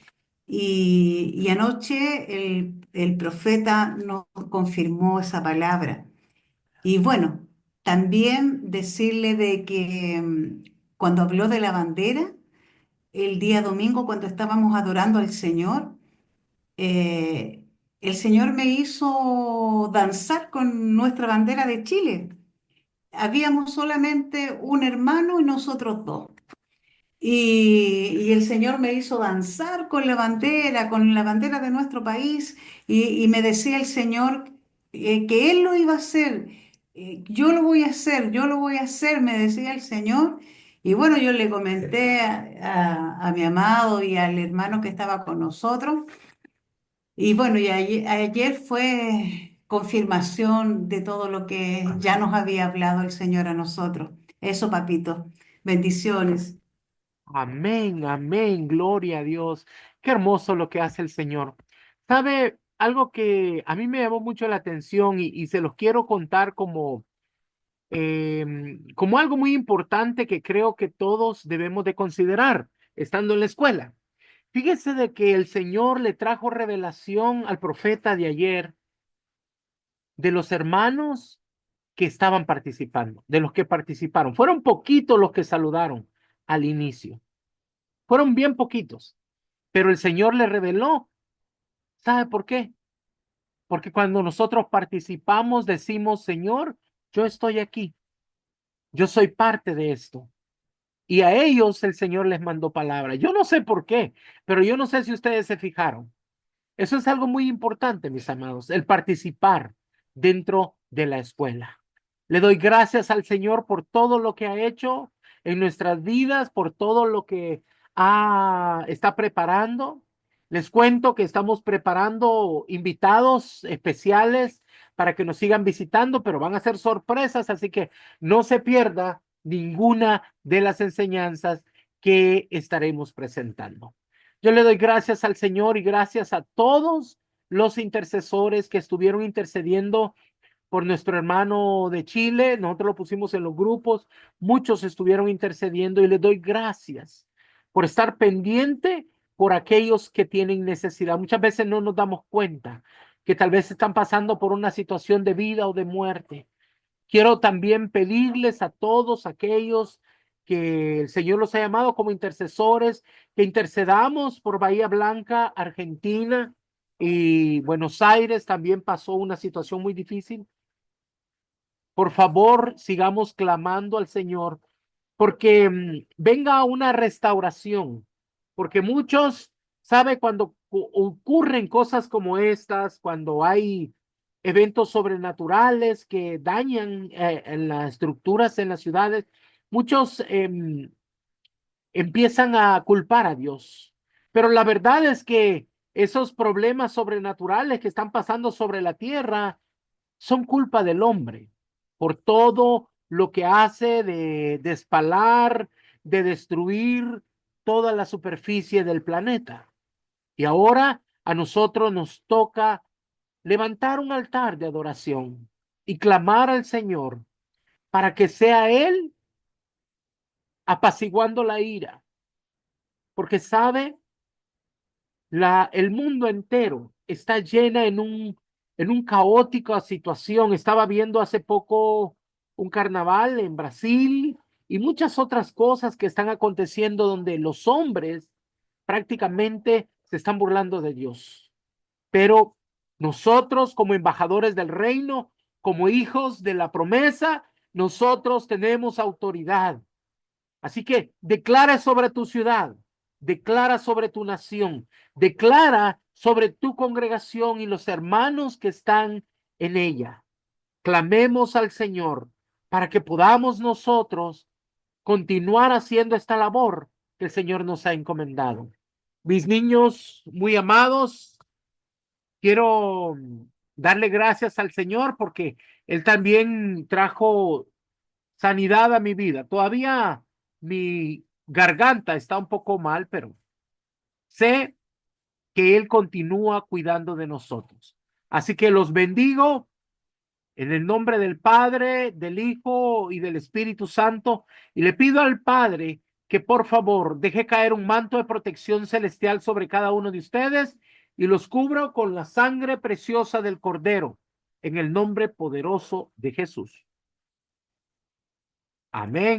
Y anoche el profeta nos confirmó esa palabra. Y bueno, también decirle de que cuando habló de la bandera, el día domingo cuando estábamos adorando al Señor, eh, el Señor me hizo danzar con nuestra bandera de Chile. Habíamos solamente un hermano y nosotros dos. Y el Señor me hizo danzar con la bandera de nuestro país, y me decía el Señor que Él lo iba a hacer. Yo lo voy a hacer, yo lo voy a hacer, me decía el Señor. Y bueno, yo le comenté a mi amado y al hermano que estaba con nosotros. Y bueno, y ayer fue confirmación de todo lo que ya nos había hablado el Señor a nosotros. Eso, papito. Bendiciones. Amén, amén, gloria a Dios. Qué hermoso lo que hace el Señor. ¿Sabe? Algo que a mí me llamó mucho la atención y se los quiero contar como algo muy importante que creo que todos debemos de considerar estando en la escuela. Fíjese de que el Señor le trajo revelación al profeta de ayer de los hermanos que estaban participando, de los que participaron. Fueron poquitos los que saludaron al inicio. Fueron bien poquitos, pero el Señor le reveló. ¿Sabe por qué? Porque cuando nosotros participamos, decimos, Señor, yo estoy aquí, yo soy parte de esto. Y a ellos el Señor les mandó palabra. Yo no sé por qué, pero yo no sé si ustedes se fijaron. Eso es algo muy importante, mis amados, el participar dentro de la escuela. Le doy gracias al Señor por todo lo que ha hecho en nuestras vidas, por todo lo que está preparando. Les cuento que estamos preparando invitados especiales para que nos sigan visitando, pero van a ser sorpresas, así que no se pierda ninguna de las enseñanzas que estaremos presentando. Yo le doy gracias al Señor y gracias a todos los intercesores que estuvieron intercediendo por nuestro hermano de Chile. Nosotros lo pusimos en los grupos. Muchos estuvieron intercediendo y les doy gracias por estar pendiente por aquellos que tienen necesidad. Muchas veces no nos damos cuenta que tal vez están pasando por una situación de vida o de muerte. Quiero también pedirles a todos aquellos que el Señor los ha llamado como intercesores, que intercedamos por Bahía Blanca, Argentina, y Buenos Aires también pasó una situación muy difícil. Por favor, sigamos clamando al Señor porque venga una restauración, porque muchos, sabe, cuando ocurren cosas como estas, cuando hay eventos sobrenaturales que dañan en las estructuras en las ciudades, muchos empiezan a culpar a Dios. Pero la verdad es que esos problemas sobrenaturales que están pasando sobre la tierra son culpa del hombre por todo lo que hace de despalar, de destruir toda la superficie del planeta. Y ahora a nosotros nos toca levantar un altar de adoración y clamar al Señor para que sea Él apaciguando la ira, porque sabe, el mundo entero está llena en un caótica situación. Estaba viendo hace poco un carnaval en Brasil y muchas otras cosas que están aconteciendo donde los hombres prácticamente se están burlando de Dios. Pero nosotros como embajadores del reino, como hijos de la promesa, nosotros tenemos autoridad. Así que declara sobre tu ciudad, declara sobre tu nación, declara sobre tu congregación y los hermanos que están en ella. Clamemos al Señor para que podamos nosotros continuar haciendo esta labor que el Señor nos ha encomendado. Mis niños muy amados, quiero darle gracias al Señor porque Él también trajo sanidad a mi vida. Todavía mi garganta está un poco mal, pero sé que Él continúa cuidando de nosotros. Así que los bendigo en el nombre del Padre, del Hijo y del Espíritu Santo. Y le pido al Padre que por favor deje caer un manto de protección celestial sobre cada uno de ustedes y los cubro con la sangre preciosa del Cordero, en el nombre poderoso de Jesús. Amén.